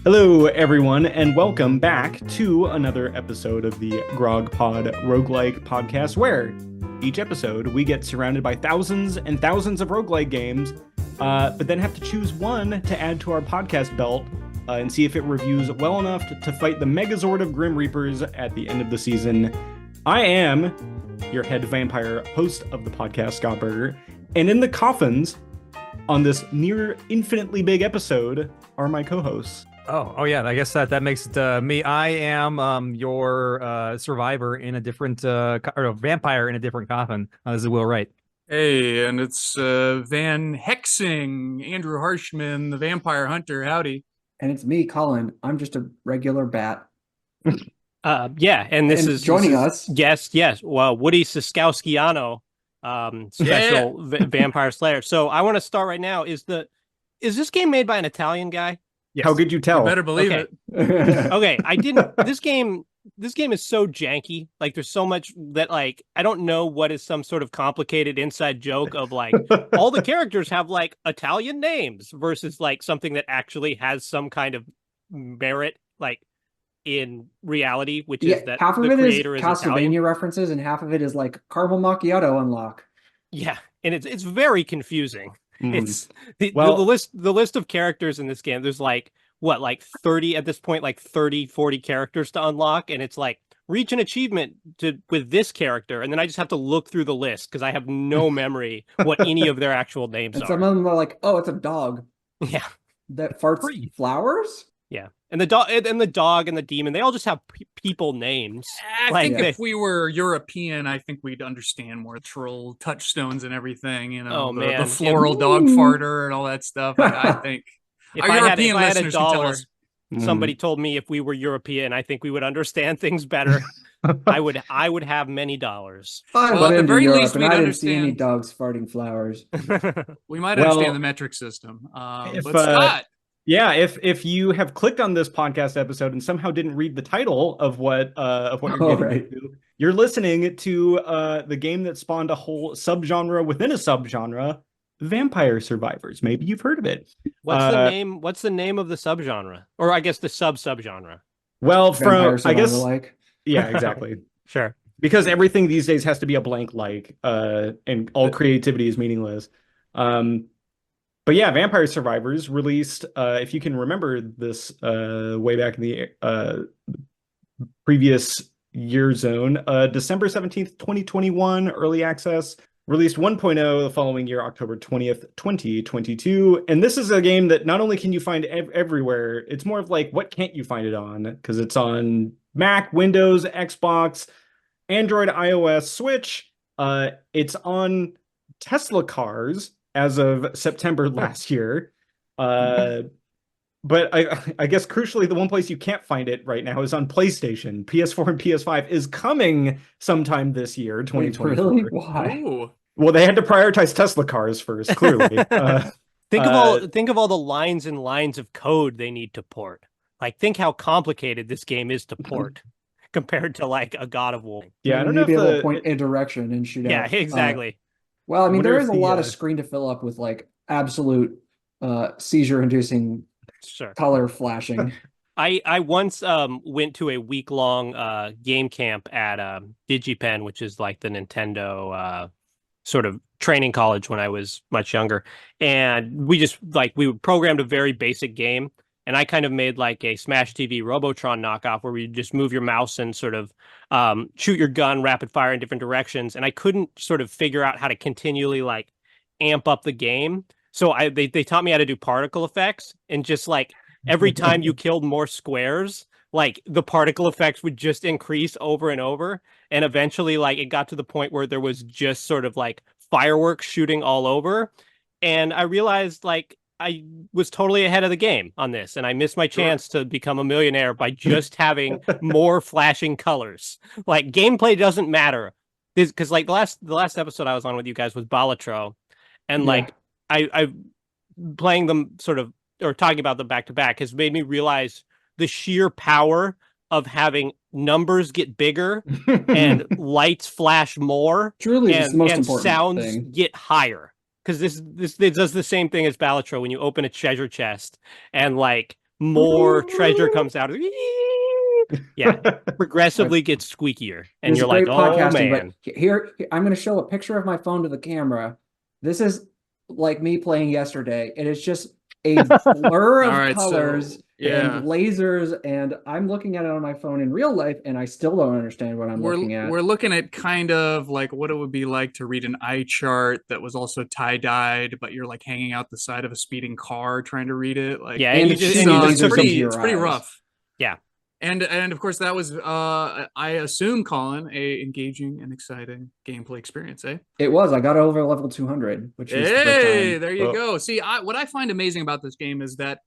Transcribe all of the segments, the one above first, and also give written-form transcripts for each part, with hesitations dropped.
Hello, everyone, and welcome back to another episode of the Grog Pod Roguelike podcast, where each episode we get surrounded by thousands and thousands of roguelike games, but then have to choose one to add to our podcast belt and see if it reviews well enough to fight the Megazord of Grim Reapers at the end of the season. I am your head vampire host of the podcast, Scott Berger, and in the coffins on this near infinitely big episode are my co-hosts. Oh yeah. I guess that makes it me. I am your survivor in a different or a vampire in a different coffin. This is Will Wright. Hey, and it's Van Hexing, Andrew Harshman, the vampire hunter. Howdy. And it's me, Colin. I'm just a regular bat. Yeah, and this is joining us. Yes. Well, Woody Ciskowskiano, special vampire slayer. So I want to start right now. Is this game made by an Italian guy? Yes. How could you tell? You better believe it. Okay, Okay, I didn't. This game is so janky. Like, there's so much that, like, I don't know what is some sort of complicated inside joke of, like, all the characters have, like, Italian names versus, like, something that actually has some kind of merit, like, in reality, which is that half of the it is creator is Castlevania Italian. references, and half of it is like caramel macchiato unlock. Yeah, and it's very confusing. It's the list of characters in this game. There's like 30 at this point, like 40 characters to unlock, and it's like reach an achievement with this character, and then I just have to look through the list because I have no memory what any of their actual names And are. some of them are like, oh, it's a dog Yeah, that farts flowers. yeah, and the dog and the demon, they all just have people names. I think if we were European, I think we'd understand more troll touchstones and everything. You know, the floral dog farter and all that stuff. I think if our I European had a listeners can tell dollar, us. somebody told me if we were European, I think we would understand things better. I would have many dollars. I Well, went at the into very Europe least, and we'd I didn't see any understand. dogs farting flowers. We might Well, understand the metric system. if, But Scott, Yeah, if you have clicked on this podcast episode and somehow didn't read the title of what you're getting into, you're listening to the game that spawned a whole subgenre within a subgenre, Vampire Survivors. Maybe you've heard of it. What's the name? What's the name of the subgenre, or I guess the subgenre? Well, Vampire I guess, Survivor-like. yeah, exactly. Sure. Because everything these days has to be a blank and all creativity is meaningless. But yeah, Vampire Survivors released, if you can remember this way back in the previous year zone, December 17th, 2021, early access, released 1.0 the following year, October 20th, 2022. And this is a game that not only can you find everywhere, it's more of like, what can't you find it on? Because it's on Mac, Windows, Xbox, Android, iOS, Switch. It's on Tesla cars as of September last year. But I guess crucially, the one place you can't find it right now is on PlayStation. PS4 and PS5 is coming sometime this year, 2024. Really? Why? ooh, Well, they had to prioritize Tesla cars first, clearly. Think of all the lines and lines of code they need to port. Like, think how complicated this game is to port compared to like a God of War. Yeah, I don't know Maybe if able to point a direction and shoot Yeah, out. exactly. Well, I mean, wonder there if is a the, lot of screen to fill up with like absolute seizure-inducing Sure. color flashing. I once went to a week-long game camp at DigiPen, which is like the Nintendo sort of training college when I was much younger. And we programmed a very basic game. And I kind of made like a Smash TV Robotron knockoff where you just move your mouse and sort of shoot your gun rapid fire in different directions. And I couldn't sort of figure out how to continually like amp up the game. So they taught me how to do particle effects, and just like every time you killed more squares, like the particle effects would just increase over and over. And eventually like it got to the point where there was just sort of like fireworks shooting all over. And I realized like I was totally ahead of the game on this, and I missed my chance to become a millionaire by just having more flashing colors. Like, gameplay doesn't matter, because like the last episode I was on with you guys was Balatro, and like I playing them sort of, or talking about them back to back, has made me realize the sheer power of having numbers get bigger and lights flash more, Truly, it's the most and important sounds thing. get higher. Because this does the same thing as Balatro when you open a treasure chest and like more treasure comes out. Yeah, progressively gets squeakier, and This you're is like, great oh podcasting, man. but here I'm going to show a picture of my phone to the camera. This is like me playing yesterday. It is just a blur All of right, colors so, yeah. and lasers, and I'm looking at it on my phone in real life, and I still don't understand what I'm looking at. We're looking at kind of like what it would be like to read an eye chart that was also tie-dyed, but you're like hanging out the side of a speeding car trying to read it. Like, Yeah, and and you shooting just lasers into your it's pretty eyes. rough. Yeah. And of course that was I assume, Colin, a engaging and exciting gameplay experience, eh? It was. I got over level 200, which is the first time. There you go. See, what I find amazing about this game is that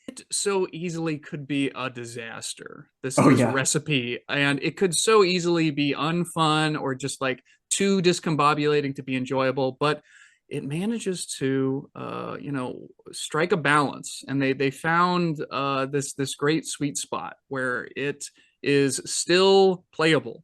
it so easily could be a disaster. This recipe, and it could so easily be unfun or just like too discombobulating to be enjoyable, but it manages to strike a balance, and they found this great sweet spot where it is still playable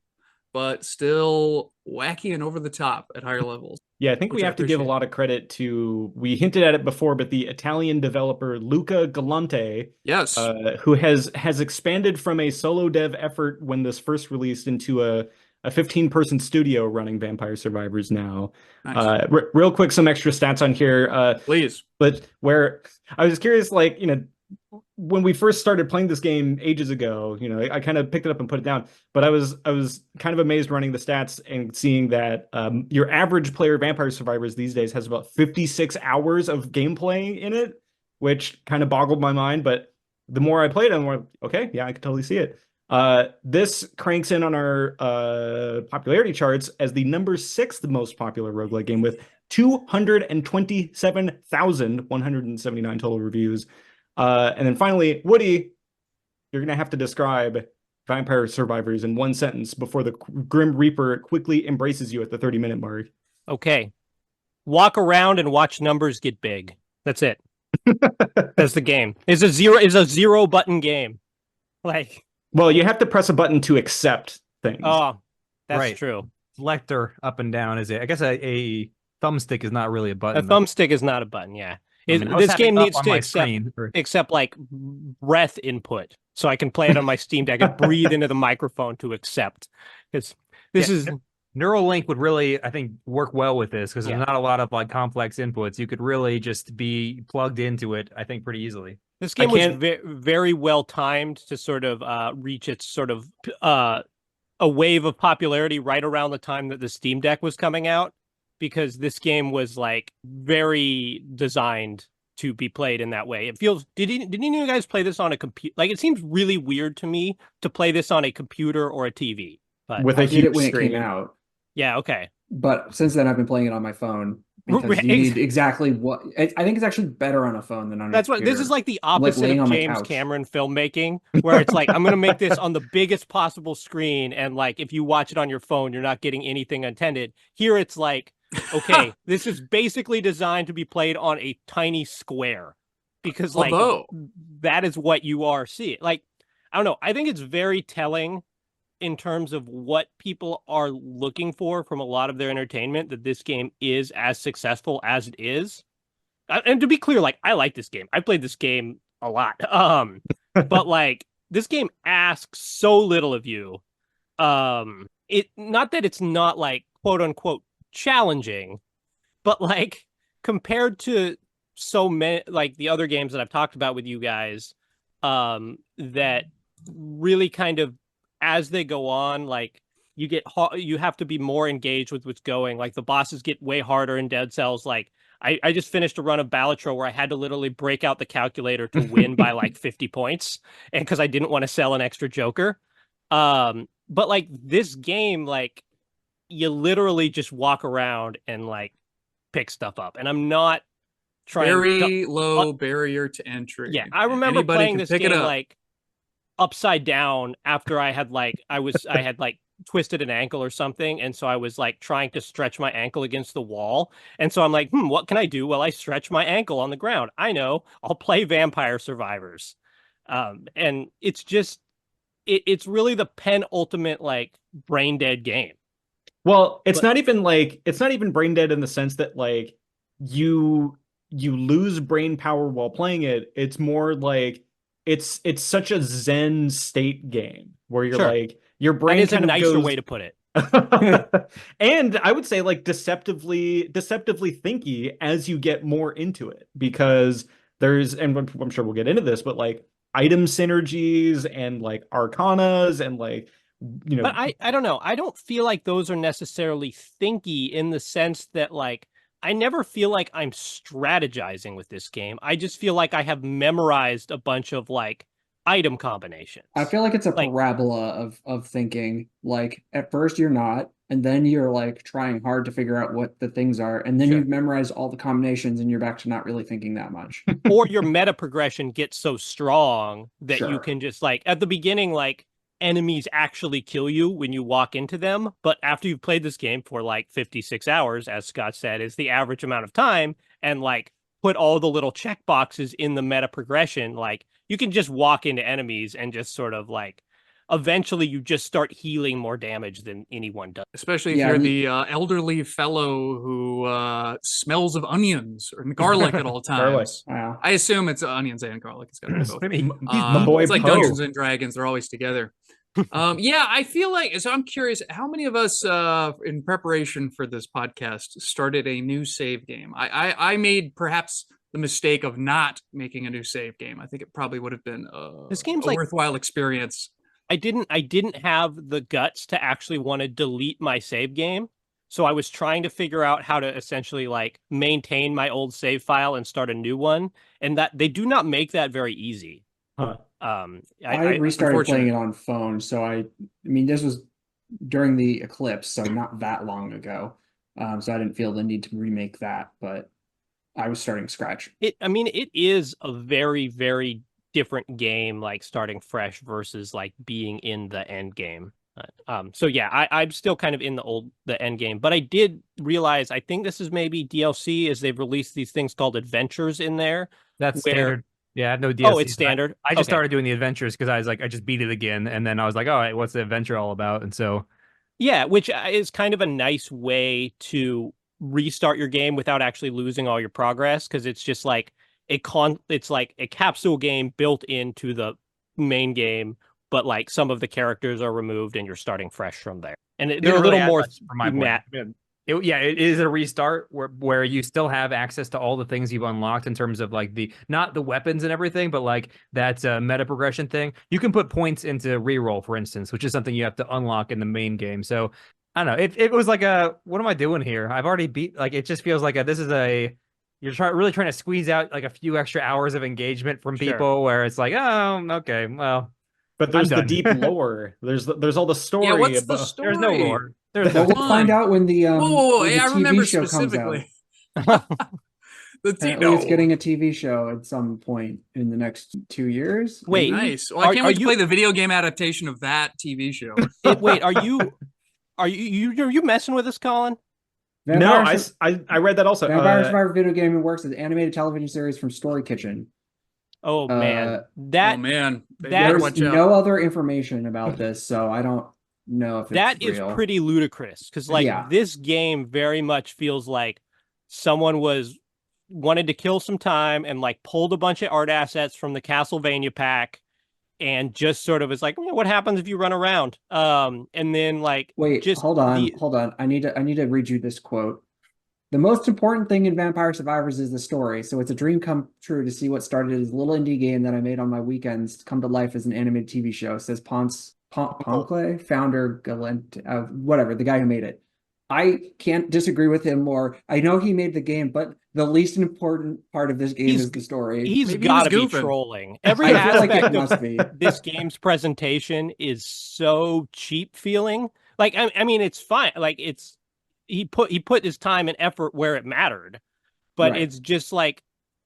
but still wacky and over the top at higher levels. Yeah, I think we have to give a lot of credit to, we hinted at it before, but the Italian developer Luca Galante, yes, who has expanded from a solo dev effort when this first released into a 15-person studio running Vampire Survivors now. Nice. Real quick, some extra stats on here. Please. But where I was curious, like, when we first started playing this game ages ago, I kind of picked it up and put it down, but I was kind of amazed running the stats and seeing that your average player of Vampire Survivors these days has about 56 hours of gameplay in it, which kind of boggled my mind. But the more I played, I'm like, okay, yeah, I can totally see it. This cranks in on our popularity charts as the number 6th most popular roguelike game with 227,179 total reviews. And then finally, Woody, you're going to have to describe Vampire Survivors in one sentence before the Grim Reaper quickly embraces you at the 30-minute mark. Okay. Walk around and watch numbers get big. That's it. That's the game. It's a zero button game. Like, well, you have to press a button to accept things. Oh, that's right. true. Selector up and down is it? I guess a thumbstick is not really a button. A thumbstick is not a button, yeah. This game needs to accept like breath input, so I can play it on my Steam Deck and breathe into the microphone to accept. Because this is Neuralink would really, I think, work well with this because there's not a lot of like complex inputs. You could really just be plugged into it, I think, pretty easily. This game was very well timed to sort of reach its sort of a wave of popularity right around the time that the Steam Deck was coming out, because this game was like very designed to be played in that way. It feels. Did any of you guys play this on a computer? Like, it seems really weird to me to play this on a computer or a TV. But I did it when it came out. Yeah. Okay. But since then, I've been playing it on my phone. Because you need exactly what I think it's actually better on a phone than on a That's computer. what this is like the opposite of James Cameron filmmaking, where it's like, I'm going to make this on the biggest possible screen, and like if you watch it on your phone, you're not getting anything intended. Here it's like, okay, this is basically designed to be played on a tiny square, because like that is what you are seeing. Like, I don't know. I think it's very telling in terms of what people are looking for from a lot of their entertainment, that this game is as successful as it is. And to be clear, like, I like this game. I played this game a lot. But like, this game asks so little of you. It, not that it's not like quote unquote challenging, but like compared to so many, like the other games that I've talked about with you guys, that really kind of, as they go on, like you have to be more engaged with what's going. Like the bosses get way harder in Dead Cells. Like I just finished a run of Balatro where I had to literally break out the calculator to win by like 50 points, and because I didn't want to sell an extra Joker. But like this game, like you literally just walk around and like pick stuff up, and I'm not trying. Very low barrier to entry. Yeah, I remember playing this game like upside down after I had like I had like twisted an ankle or something, and so I was like trying to stretch my ankle against the wall, and so I'm like, what can I do? Well, I stretch my ankle on the ground. I know, I'll play Vampire Survivors. And it's just it's really the penultimate like brain dead game. Well, it's not even brain dead in the sense that like you lose brain power while playing it. It's more like it's such a Zen state game where you're Sure. like your That brain is a kind of nicer goes way to put it. and I would say like deceptively thinky as you get more into it, because there's, and I'm sure we'll get into this, but like item synergies and like arcanas and like, you know. But I don't know. I don't feel like those are necessarily thinky in the sense that like I never feel like I'm strategizing with this game. I just feel like I have memorized a bunch of like item combinations. I feel like it's a Like, parabola of thinking. Like at first you're not, and then you're like trying hard to figure out what the things are, and then Sure. you've memorized all the combinations, and you're back to not really thinking that much. or your meta progression gets so strong that you Sure. can just like at the beginning, like enemies actually kill you when you walk into them. But after you've played this game for like 56 hours, as Scott said, is the average amount of time, and like put all the little check boxes in the meta progression, like you can just walk into enemies and just sort of like eventually you just start healing more damage than anyone does. Especially if Yeah, you're the- the elderly fellow who smells of onions or garlic at all times. Wow. I assume it's onions and garlic. It's got to be both. Maybe my boy It's like Poe. Dungeons and Dragons; they're always together. Yeah, I feel like so. I'm curious, how many of us, in preparation for this podcast, started a new save game? I made perhaps the mistake of not making a new save game. I think it probably would have been This game's a like- worthwhile experience. I didn't have the guts to actually want to delete my save game. So I was trying to figure out how to essentially like maintain my old save file and start a new one. And that they do not make that very easy. Huh. I restarted playing it on phone, so I mean this was during the eclipse, so not that long ago. So I didn't feel the need to remake that, but I was starting scratch. it is a very, very different game, like starting fresh versus like being in the end game. So yeah, I'm still kind of in the end game, but I did realize I think this is maybe DLC, as they've released these things called adventures in there. That's where- standard. Yeah, I have no DLC. Oh, it's standard. I just Okay. started doing the adventures because I was like, I just beat it again, and then I was like, all right, what's the adventure all about? And so, Yeah, which is kind of a nice way to restart your game without actually losing all your progress, because it's just like it's like a capsule game built into the main game, but like some of the characters are removed and you're starting fresh from there. And they're a little more from my point. It is a restart where you still have access to all the things you've unlocked in terms of like not the weapons and everything, but like that meta progression thing. You can put points into reroll, for instance, which is something you have to unlock in the main game. So I don't know. It was like what am I doing here? I've already beat, like, it just feels like you're really trying to squeeze out like a few extra hours of engagement from people where it's like, oh, okay, well. But there's I'm the deep lore. There's all the story. Yeah, what's the about... story? There's no lore. There's Well, no we'll find out when the Whoa, when the yeah, I TV remember show comes out. specifically. The Apparently it's getting a TV show at some point in the next 2 years. Wait, maybe? Nice. Well, I can't Are wait to you- play the video game adaptation of that TV show. Wait, are you messing with us, Colin? No, Vampire I read that also. Vampire Survivor video game works as an animated television series from Story Kitchen. Oh man, Oh that man, They that- better There's watch out. no other information about this, so I don't know if it's that is real. pretty ludicrous, because like Yeah. this game very much feels like someone wanted to kill some time and like pulled a bunch of art assets from the Castlevania pack and just sort of is like, what happens if you run around? And then like Wait, just hold on, the- hold on. I need to read you this quote. The most important thing in Vampire Survivors is the story, so it's a dream come true to see what started as a little indie game that I made on my weekends come to life as an animated TV show, says Poncle, founder, Galent, whatever, the guy who made it. I can't disagree with him more. I know he made the game, but the least important part of this game is the story. he's Maybe he got to was be goofing. trolling. Every I feel like aspect it of must be. this game's presentation is so cheap feeling. Like I mean, it's fine. Like he put his time and effort where it mattered, but Right. it's just like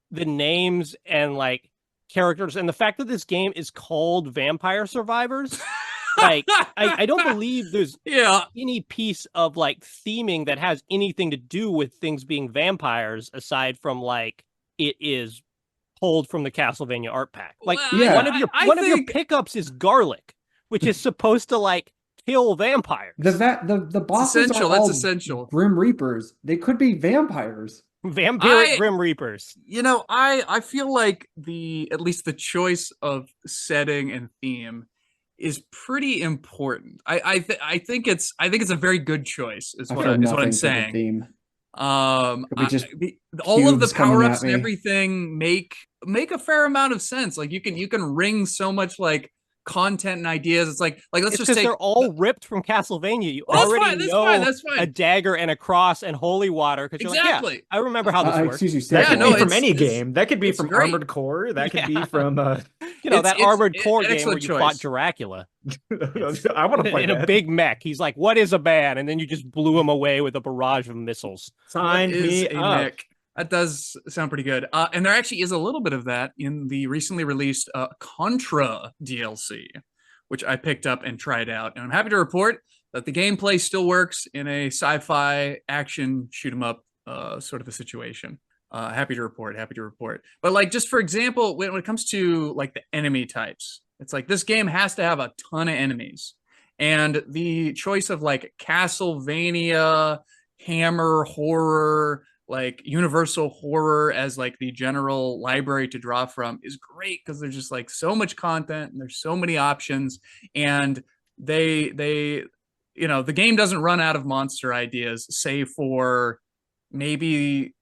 the names and like characters and the fact that this game is called Vampire Survivors. Like I don't believe there's Yeah, any piece of like theming that has anything to do with things being vampires aside from like it is pulled from the Castlevania art pack. Like Well, Yeah. one of your I one of your think- pickups is garlic, which is supposed to like kill vampires. The bosses essential. are all That's essential. Grim Reapers. They could be vampires. Vampiric Grim Reapers. I feel like at least the choice of setting and theme is pretty important. I think it's a very good choice. Is what I'm saying. Theme. All of the power-ups and everything make a fair amount of sense. Like you can wring so much like content and ideas. It's like let's just say they're all ripped from Castlevania. You already know a dagger and a cross and holy water because you're exactly. Like, yeah, I remember how this works. Excuse you, that could be from any game. That could be from great. Armored Core. That could be from that Armored Core game where you fought Dracula. I want to play in a big mech. He's like, "What is a ban?" And then you just blew him away with a barrage of missiles. Sign me up. Mech? That does sound pretty good. And there actually is a little bit of that in the recently released Contra DLC, which I picked up and tried out. And I'm happy to report that the gameplay still works in a sci-fi action shoot 'em up sort of a situation. Happy to report. But like, just for example, when it comes to like the enemy types, it's like this game has to have a ton of enemies. And the choice of like Castlevania, Hammer, horror, like Universal horror as like the general library to draw from is great because there's just like so much content and there's so many options, and the game doesn't run out of monster ideas, save for maybe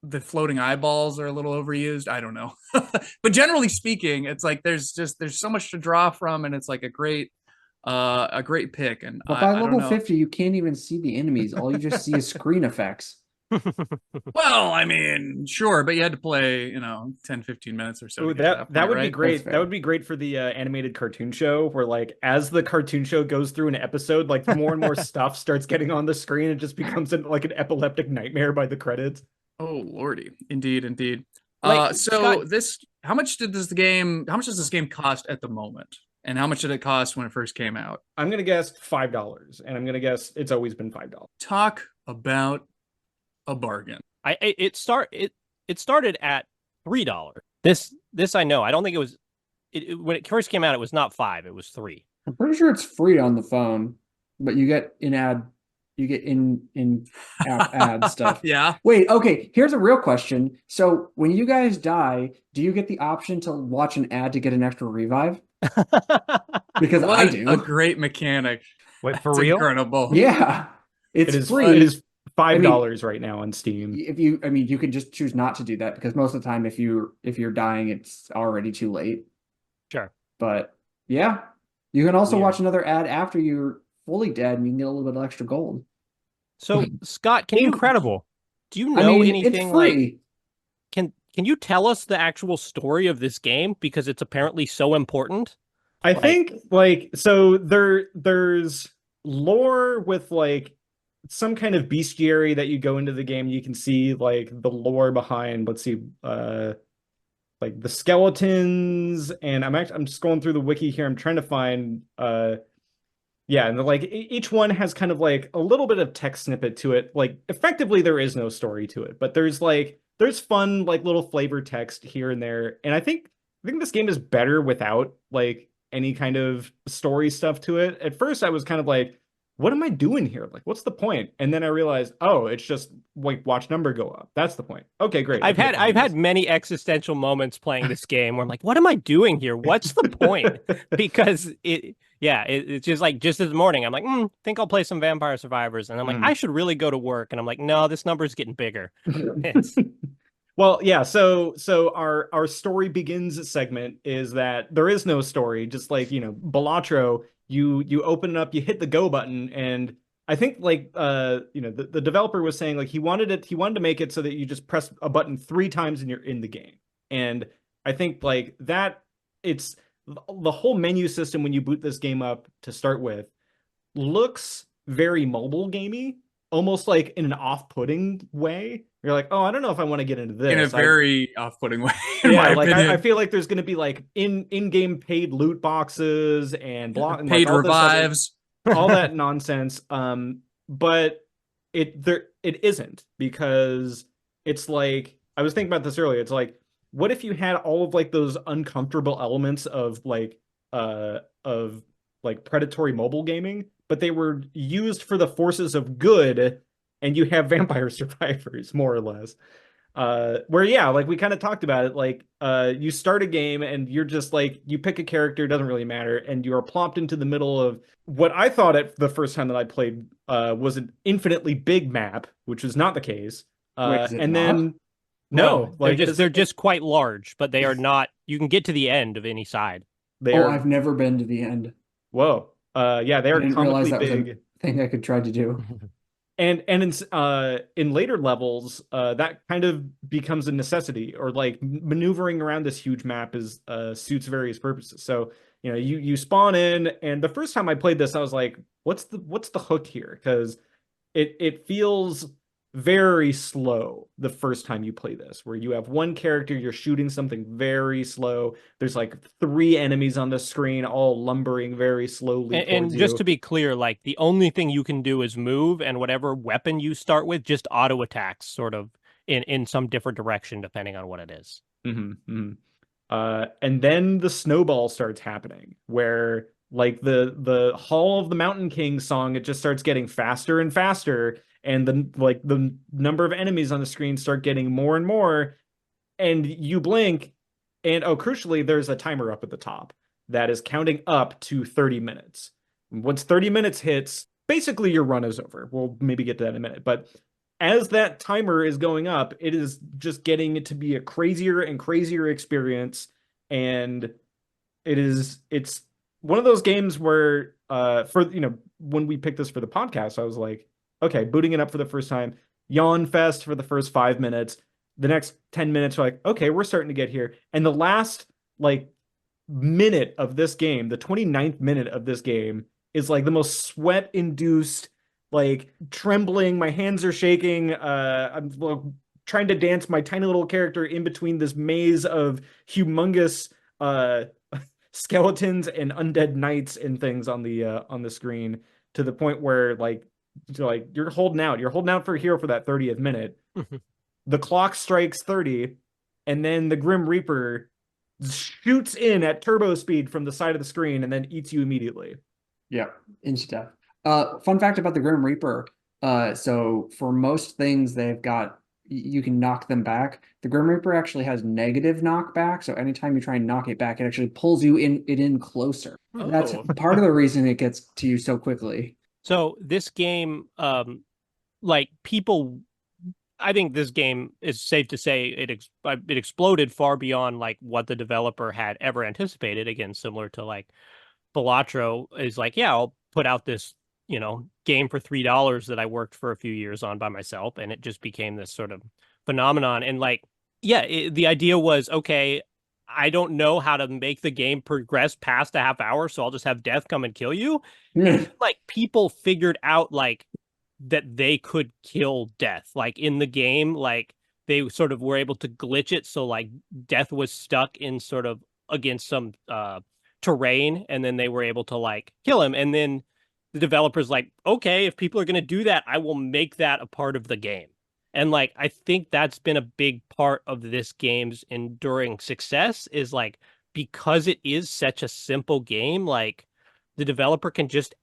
the floating eyeballs are a little overused. I don't know. But generally speaking, it's like there's so much to draw from, and it's like a great pick. And by level 50, you can't even see the enemies. All you just see is screen effects. Well, I mean, sure, but you had to play, 10, 15 minutes or so. Ooh, that would be great. That would be great for the animated cartoon show, where like as the cartoon show goes through an episode, like more and more stuff starts getting on the screen. It just becomes like an epileptic nightmare by the credits. Oh lordy, indeed. Like, so Scott, how much does this game cost at the moment? And how much did it cost when it first came out? I'm gonna guess $5, and I'm gonna guess it's always been $5. Talk about a bargain. It started at $3. This I know. I don't think it was when it first came out. It was not $5. It was $3. I'm pretty sure it's free on the phone, but you get in-app ad stuff. Yeah. Wait. Okay. Here's a real question. So when you guys die, do you get the option to watch an ad to get an extra revive? Because I do. A great mechanic. Wait, for real? Incredible. Yeah. It's free. It is $5 right now on Steam. You can just choose not to do that because most of the time, if you're dying, it's already too late. Sure. But yeah, you can also watch another ad after you're fully dead, and you can get a little bit of extra gold. So Scott, incredible. Do you know anything it's free. Like? Can you tell us the actual story of this game because it's apparently so important? I think so there's lore with like some kind of bestiary that you go into the game. You can see like the lore behind, let's see, like the skeletons, and I'm just going through the wiki here. I'm trying to find and like each one has kind of like a little bit of text snippet to it. Like effectively there is no story to it, but there's fun like little flavor text here and there. And I think this game is better without like any kind of story stuff to it. At first I was kind of like, what am I doing here? Like, what's the point? And then I realized, oh, it's just like watch number go up. That's the point. Okay, great. I've had many existential moments playing this game where I'm like, what am I doing here? What's the point? Because it's just like just this morning, I'm like, think I'll play some Vampire Survivors. And I'm like, I should really go to work. And I'm like, no, this number's getting bigger. Well, yeah, so our story begins segment is that there is no story, just like, Balatro, you open it up, you hit the go button, and I think like the developer was saying like he wanted to make it so that you just press a button 3 times and you're in the game. And I think like that it's the whole menu system when you boot this game up to start with looks very mobile gamey, almost like in an off-putting way. You're like, oh, I don't know if I want to get into this. In a very off-putting way. I feel like there's going to be like in-game paid loot boxes and paid revives, all that nonsense. But it isn't, because it's like, I was thinking about this earlier. It's like, what if you had all of like those uncomfortable elements of predatory mobile gaming, but they were used for the forces of good and you have vampire survivors, more or less. Where yeah, like we kind of talked about it, like you start a game and you're just like you pick a character, doesn't really matter, and you are plopped into the middle of what I thought at the first time that I played was an infinitely big map, which was not the case. Wait, is it And not? then no, like they're just quite large, but they are not. You can get to the end of any side. they Oh, are. I've never been to the end. Whoa. Yeah, they I are didn't realize comically that was a big. thing I could try to do. And in later levels, that kind of becomes a necessity, or like maneuvering around this huge map is suits various purposes. So you know, you spawn in, and the first time I played this, I was like, what's the hook here? Because it feels very slow the first time you play this, where you have one character, you're shooting something very slow. There's like 3 enemies on the screen, all lumbering very slowly And towards just you. to be clear, like the only thing you can do is move, and whatever weapon you start with just auto attacks, sort of in some different direction depending on what it is. And then the snowball starts happening, where like the Hall of the Mountain King song, it just starts getting faster and faster, and the number of enemies on the screen start getting more and more, and you blink, and oh, crucially, there's a timer up at the top that is counting up to 30 minutes. Once 30 minutes hits, basically your run is over. We'll maybe get to that in a minute, but as that timer is going up, it is just getting it to be a crazier and crazier experience. And it's one of those games where for when we picked this for the podcast, I was like, okay, booting it up for the first time, yawn fest for the first 5 minutes. The next 10 minutes, like, okay, we're starting to get here. And the last like minute of this game, the 29th minute of this game, is like the most sweat induced, like trembling, my hands are shaking, I'm trying to dance my tiny little character in between this maze of humongous skeletons and undead knights and things on the screen, to the point where like you're holding out for a hero for that 30th minute. The clock strikes 30, and then the Grim Reaper shoots in at turbo speed from the side of the screen and then eats you immediately. Yeah, insta death. Fun fact about the Grim Reaper. So for most things they've got, you can knock them back. The Grim Reaper actually has negative knockback, so anytime you try and knock it back, it actually pulls you in closer. Oh. That's part of the reason it gets to you so quickly. So this game, like people, I think this game is safe to say it exploded far beyond like what the developer had ever anticipated. Again, similar to like Balatro is like, yeah, I'll put out this, game for $3 that I worked for a few years on by myself, and it just became this sort of phenomenon. And like, yeah, the idea was, okay, I don't know how to make the game progress past a half hour, so I'll just have death come and kill you. And, like, people figured out like that they could kill death, like in the game, like they sort of were able to glitch it so like death was stuck in sort of against some terrain, and then they were able to like kill him. And then the developers like, okay, if people are going to do that, I will make that a part of the game. And like, I think that's been a big part of this game's enduring success, is like, because it is such a simple game, like the developer can just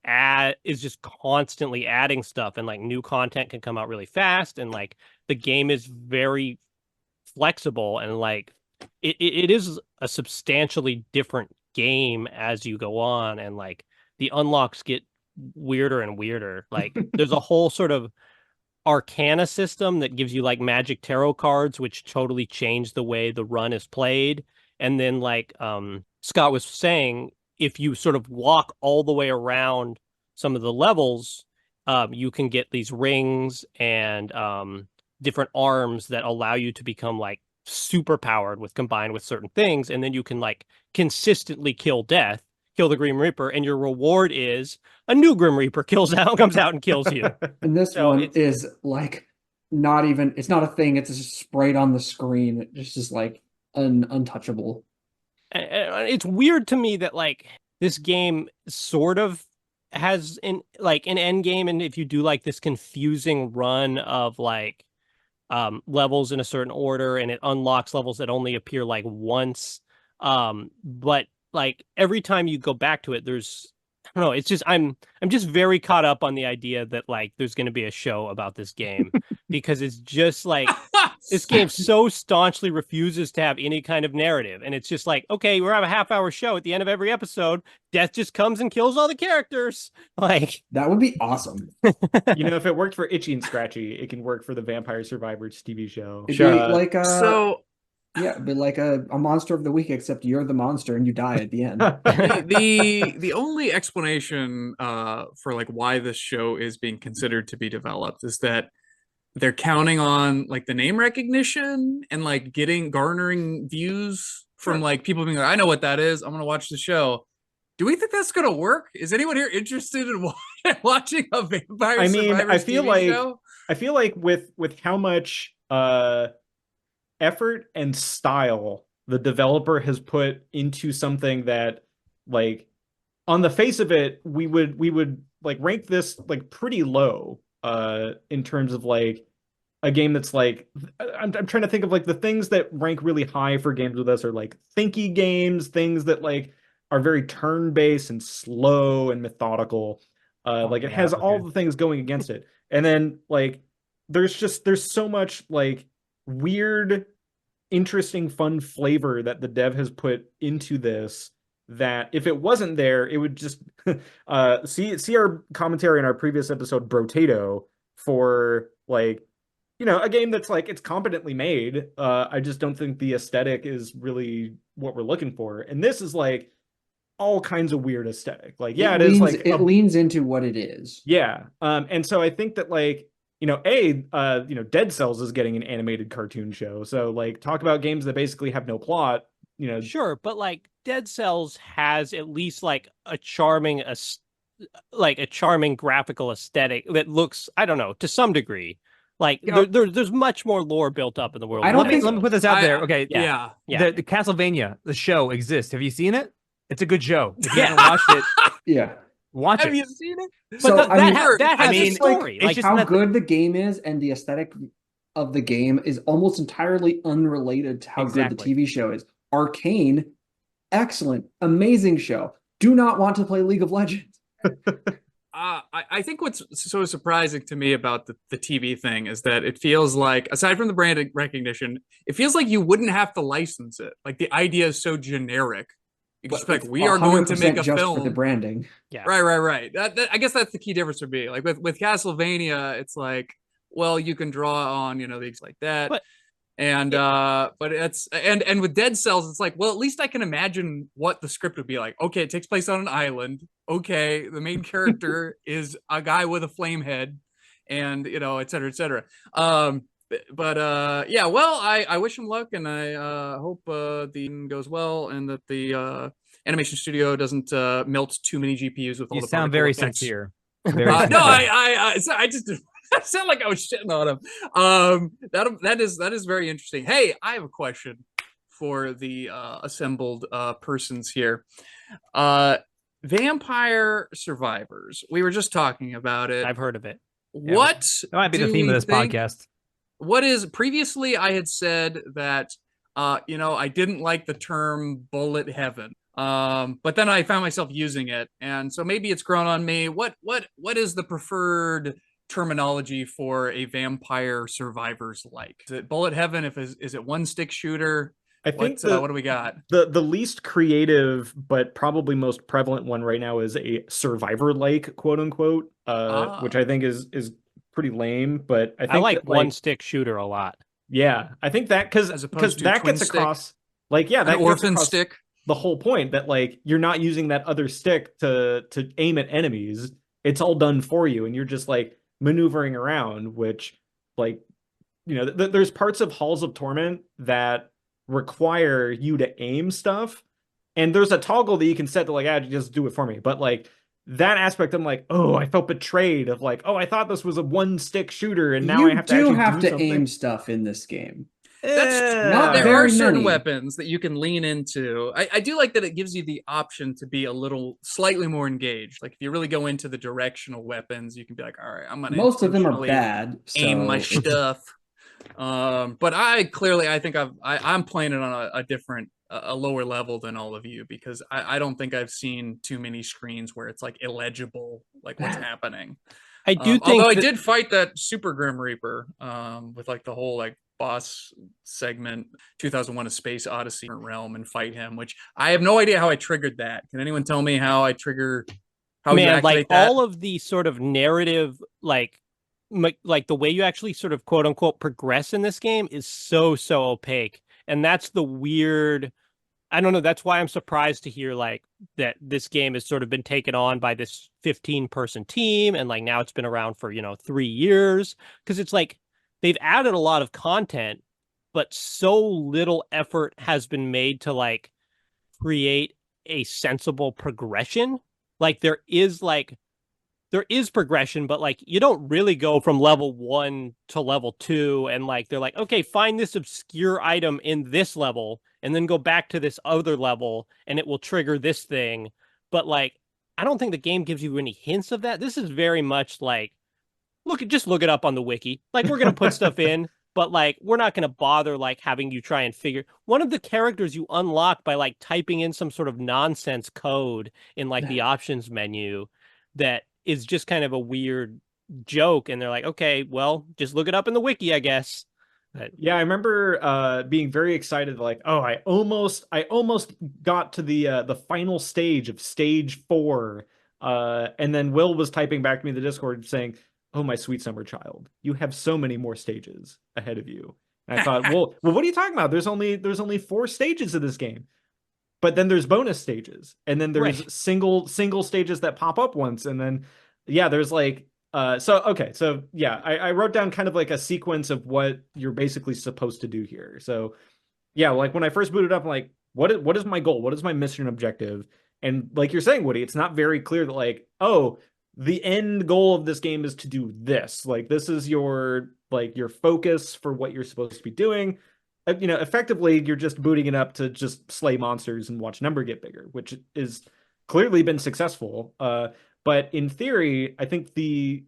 is just constantly adding stuff, and like new content can come out really fast. And like the game is very flexible, and like it is a substantially different game as you go on. And like the unlocks get weirder and weirder. Like there's a whole sort of arcana system that gives you like magic tarot cards, which totally change the way the run is played. And then like Scott was saying, if you sort of walk all the way around some of the levels, you can get these rings and different arms that allow you to become like super powered with combined with certain things. And then you can like consistently kill the Grim Reaper, and your reward is a new Grim Reaper comes out and kills you. And this one is like not even, it's not a thing, it's just sprayed on the screen. It's just like untouchable. It's weird to me that like this game sort of has an end game, and if you do like this confusing run of like levels in a certain order, and it unlocks levels that only appear like once, but like every time you go back to it, there's don't know. It's just I'm just very caught up on the idea that like there's going to be a show about this game because it's just like this game so staunchly refuses to have any kind of narrative, and it's just like, okay, we're having a half-hour show at the end of every episode. Death just comes and kills all the characters. Like That would be awesome. You know, if it worked for Itchy and Scratchy, it can work for the Vampire Survivors TV show. It'd be like So yeah, it'd be like a monster of the week, except you're the monster and you die at the end. the only explanation for like why this show is being considered to be developed is that they're counting on like the name recognition and like garnering views from like people being like, I know what that is, I'm gonna watch the show. Do we think that's gonna work? Is anyone here interested in watching a Vampire Survivors TV show? I feel like with how much effort and style the developer has put into something that, like, on the face of it, we would like rank this like pretty low in terms of like a game that's like, I'm trying to think of like the things that rank really high for games with us are like thinky games, things that like are very turn-based and slow and methodical. Like it has all the things going against it. And then like there's so much like weird, interesting, fun flavor that the dev has put into this that if it wasn't there, it would just see our commentary in our previous episode, Brotato, for like, you know, a game that's like, it's competently made. I just don't think the aesthetic is really what we're looking for. And this is like all kinds of weird aesthetic. Like, yeah, it leans, is like it leans into what it is. Yeah. And so I think that like, you know, Dead Cells is getting an animated cartoon show. So like talk about games that basically have no plot, you know. Sure, but like Dead Cells has at least like a charming graphical aesthetic that looks, I don't know, to some degree. Like there's much more lore built up in the world. Let me put this out there. Okay. Yeah. The Castlevania, the show exists. Have you seen it? It's a good show. If you haven't watched it, yeah. Watch it. Have you seen it? But so that has a story. Like how good the game is and the aesthetic of the game is almost entirely unrelated to how good the TV show is. Arcane, excellent, amazing show. Do not want to play League of Legends. I think what's so surprising to me about the TV thing is that it feels like, aside from the brand recognition, it feels like you wouldn't have to license it. Like the idea is so generic. You just like, we are going to make a just film for the branding. Yeah. Right. I guess that's the key difference for me. Like with Castlevania, it's like, well, you can draw on, you know, things like that. But it's and with Dead Cells, it's like, well, at least I can imagine what the script would be like. Okay, it takes place on an island. Okay, the main character is a guy with a flame head, and you know, et cetera, et cetera. Yeah, well, I wish him luck, and I hope the goes well, and that the animation studio doesn't melt too many GPUs with all the. You sound very sincere. Very sincere. No, I just I sound like I was shitting on him. That is very interesting. Hey, I have a question for the assembled persons here. Vampire Survivors. We were just talking about it. I've heard of it. What that might be the theme of this podcast. What is previously I had said that you know, I didn't like the term bullet heaven. But then I found myself using it, and so maybe it's grown on me. What is the preferred terminology for a Vampire Survivors like? Is it bullet heaven? Is it one stick shooter? I think what do we got? The least creative but probably most prevalent one right now is a survivor like, quote unquote, which I think is pretty lame. But I think I like one stick shooter a lot. Yeah, I think that because that gets across like that orphan stick. The whole point that like you're not using that other stick to aim at enemies. It's all done for you, and you're just like maneuvering around. Which, like, you know, there's parts of Halls of Torment that require you to aim stuff, and there's a toggle that you can set to like, just do it for me. But like that aspect, I'm like, oh, I felt betrayed. Of like, oh, I thought this was a one stick shooter, and now I have to actually do aim stuff in this game. That's there are certain weapons that you can lean into. I do like that it gives you the option to be slightly more engaged. Like if you really go into the directional weapons, you can be like, all right, I'm gonna. Most of them are bad. Aim my stuff. But I think I'm playing it on a different a lower level than all of you, because I don't think I've seen too many screens where it's like illegible, like what's happening. I do think although I did fight that Super Grim Reaper with like the whole like boss segment 2001 A Space Odyssey realm and fight him, which I have no idea how I triggered that. Can anyone tell me how I trigger how you activate like that? all of the sort of narrative, like the way you actually sort of quote unquote progress in this game is so opaque. And that's the weird, I don't know, that's why I'm surprised to hear like that this game has sort of been taken on by this 15-person team, and like now it's been around for, 3 years, because it's like they've added a lot of content, but so little effort has been made to like create a sensible progression. Like there is progression, but like you don't really go from level 1 to level 2 and like they're like, okay, find this obscure item in this level and then go back to this other level and it will trigger this thing. But like I don't think the game gives you any hints of that. This is very much like just look it up on the wiki. Like we're gonna put stuff in, but like we're not gonna bother like having you try and figure one of the characters you unlock by like typing in some sort of nonsense code in like the options menu that is just kind of a weird joke, and they're like, okay, well, just look it up in the wiki, I guess. But yeah, I remember being very excited, like, oh, I almost got to the final stage of stage 4. And then Will was typing back to me in the Discord saying, "Oh, my sweet summer child, you have so many more stages ahead of you." And I thought, well, what are you talking about? There's only 4 stages of this game. But then there's bonus stages, and then there's right. single stages that pop up once, and then yeah, there's like so yeah, I wrote down kind of like a sequence of what you're basically supposed to do here. So yeah, like when I first booted up, I'm like, what is my goal? What is my mission objective? And like you're saying, Woody, it's not very clear that like, oh, the end goal of this game is to do this. Like this is your focus for what you're supposed to be doing. Effectively, you're just booting it up to just slay monsters and watch number get bigger, which is clearly been successful. But in theory, I think the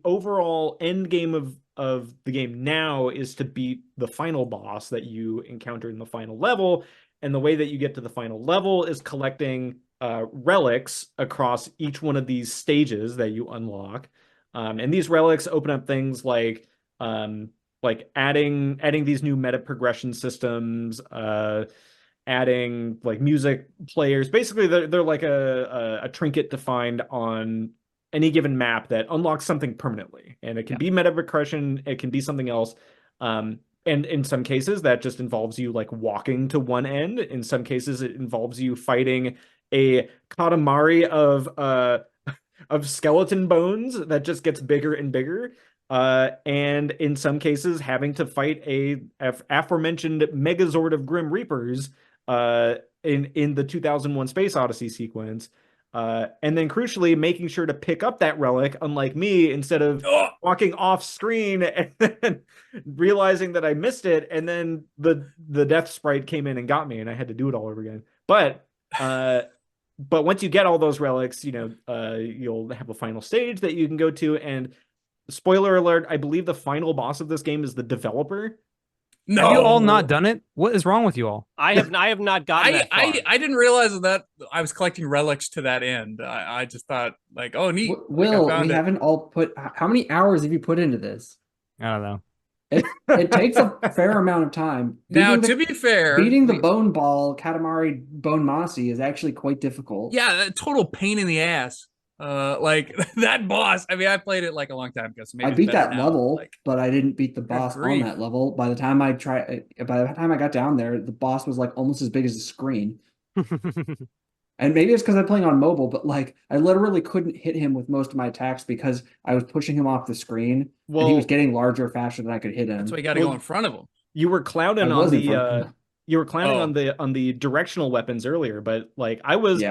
overall end game of the game now is to beat the final boss that you encounter in the final level. And the way that you get to the final level is collecting relics across each one of these stages that you unlock. And these relics open up things like adding these new meta progression systems, adding like music players. Basically, they're like a trinket to find on any given map that unlocks something permanently, and it can be meta progression, it can be something else. And in some cases, that just involves you like walking to one end. In some cases, it involves you fighting a Katamari of skeleton bones that just gets bigger and bigger. And in some cases, having to fight a aforementioned Megazord of Grim Reapers in the 2001 Space Odyssey sequence. And then crucially, making sure to pick up that relic, unlike me, instead of walking off screen and then realizing that I missed it. And then the death sprite came in and got me, and I had to do it all over again. But once you get all those relics, you'll have a final stage that you can go to. And spoiler alert, I believe the final boss of this game is the developer. No, have you all not done it? What is wrong with you all? I have not gotten that far. I didn't realize that I was collecting relics to that end. I just thought like, oh, neat. Will, like we haven't all put. How many hours have you put into this? I don't know. It takes a fair amount of time. Now, to be fair, beating the bone ball Katamari Bone Mossy is actually quite difficult. Yeah, a total pain in the ass. Like that boss. I mean, I played it like a long time ago. So maybe I beat that now, level, like, but I didn't beat the boss on that level. By the time I got down there, the boss was like almost as big as the screen. And maybe it's because I'm playing on mobile, but like I literally couldn't hit him with most of my attacks because I was pushing him off the screen. Well, and he was getting larger faster than I could hit him. That's why you got to go in front of him. You were clowning on the directional weapons earlier, but like I was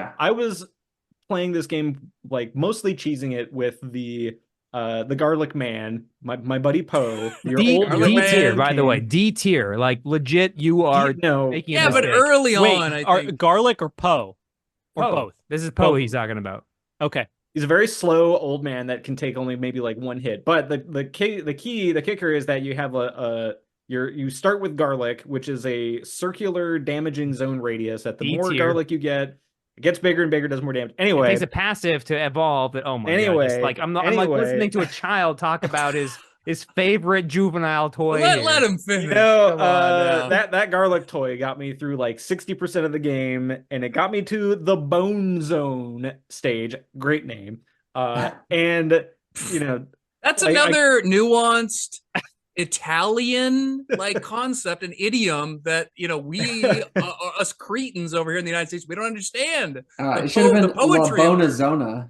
playing this game like mostly cheesing it with the garlic man, my buddy Poe. D tier, by the way, D tier, like legit. You are making a but early on, I think garlic or Poe or both. This is Poe he's talking about. Okay, he's a very slow old man that can take only maybe like one hit. But the kicker is that you have You start with garlic, which is a circular damaging zone radius. That the D more tier. garlic you get, it gets bigger and bigger, does more damage. It Anyway, takes a passive to evolve. But oh my god! Anyway, Just like I'm like anyway. listening to a child talk about his favorite juvenile toy. Let him finish. You know, Come on now. that garlic toy got me through like 60% of the game, and it got me to the Bone Zone stage. Great name. And you know, That's another nuanced Italian like concept, an idiom that we us cretins over here in the United States, we don't understand. It should have been the poetry La Bonazona.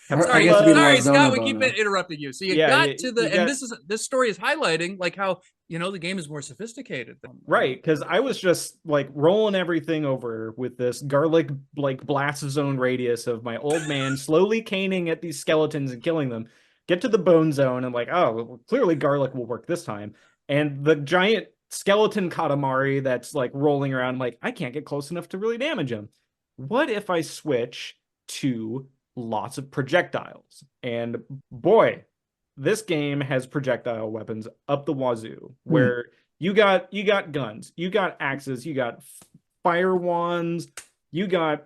Sorry, Scott, we keep interrupting you. So you got to the, and this story is highlighting like how the game is more sophisticated. Right, because I was just like rolling everything over with this garlic like blast zone radius of my old man slowly caning at these skeletons and killing them. Get to the bone zone and like, oh, well, clearly garlic will work this time. And the giant skeleton Katamari that's like rolling around, like, I can't get close enough to really damage him. What if I switch to lots of projectiles? And boy, this game has projectile weapons up the wazoo, where you got guns, you got axes, you got fire wands, you got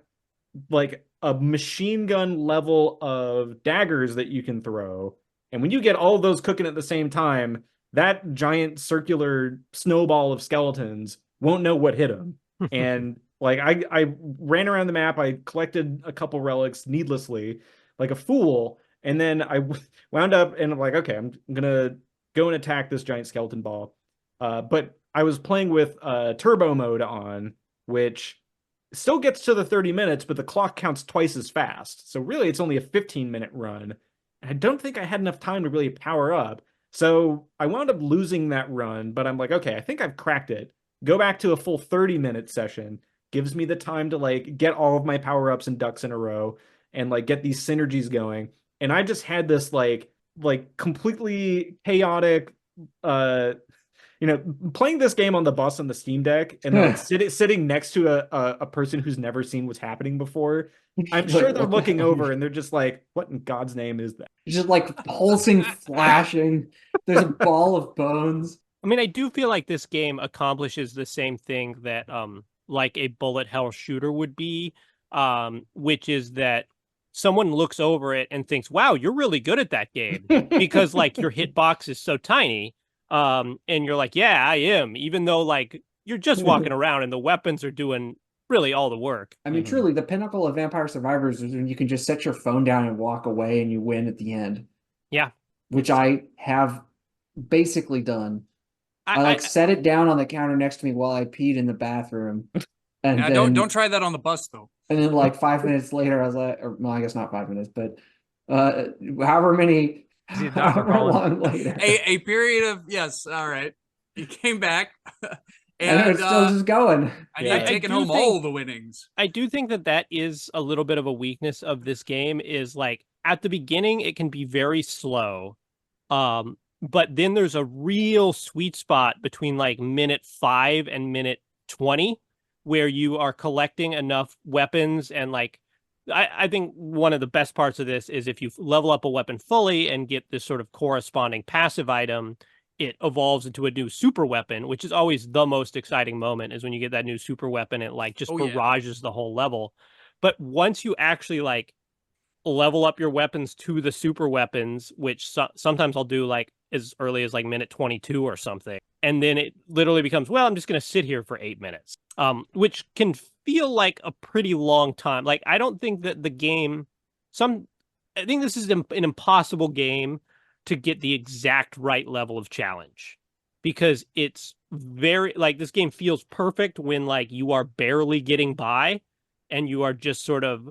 like a machine gun level of daggers that you can throw. And when you get all of those cooking at the same time, that giant circular snowball of skeletons won't know what hit them. And like I ran around the map, I collected a couple relics needlessly, like a fool, and then I wound up and I'm like, okay, I'm gonna go and attack this giant skeleton ball. But I was playing with turbo mode on, which still gets to the 30 minutes, but the clock counts twice as fast. So really, it's only a 15-minute run. And I don't think I had enough time to really power up. So I wound up losing that run, but I'm like, okay, I think I've cracked it. Go back to a full 30-minute session. Gives me the time to like get all of my power-ups and ducks in a row and like get these synergies going. And I just had this like completely chaotic playing this game on the bus on the Steam Deck and like sitting next to a person who's never seen what's happening before. I'm sure they're looking over and they're just like, what in God's name is that? Just like pulsing, flashing. There's a ball of bones. I mean, I do feel like this game accomplishes the same thing that like a bullet hell shooter would be, which is that someone looks over it and thinks, wow, you're really good at that game because like your hitbox is so tiny. And you're like, yeah, I am, even though like you're just walking around and the weapons are doing really all the work. I mean, truly, the pinnacle of Vampire Survivors is when you can just set your phone down and walk away and you win at the end. Yeah. Which I have basically done. I set it down on the counter next to me while I peed in the bathroom. And then, don't try that on the bus though. And then like 5 minutes later, I was like, or well, I guess not 5 minutes, but however long later. A period of yes, all right. You came back. And it's still just going. And you've taken home all the winnings. I do think that is a little bit of a weakness of this game is like at the beginning, it can be very slow. But then there's a real sweet spot between like minute 5 and minute 20 where you are collecting enough weapons. And like, I think one of the best parts of this is if you level up a weapon fully and get this sort of corresponding passive item, it evolves into a new super weapon, which is always the most exciting moment is when you get that new super weapon. It like just barrages the whole level. But once you actually like level up your weapons to the super weapons, which sometimes I'll do like as early as like minute 22 or something. And then it literally becomes, well, I'm just going to sit here for 8 minutes, which can feel like a pretty long time. Like, I don't think that the game, I think this is an impossible game to get the exact right level of challenge because it's very like this game feels perfect when like you are barely getting by and you are just sort of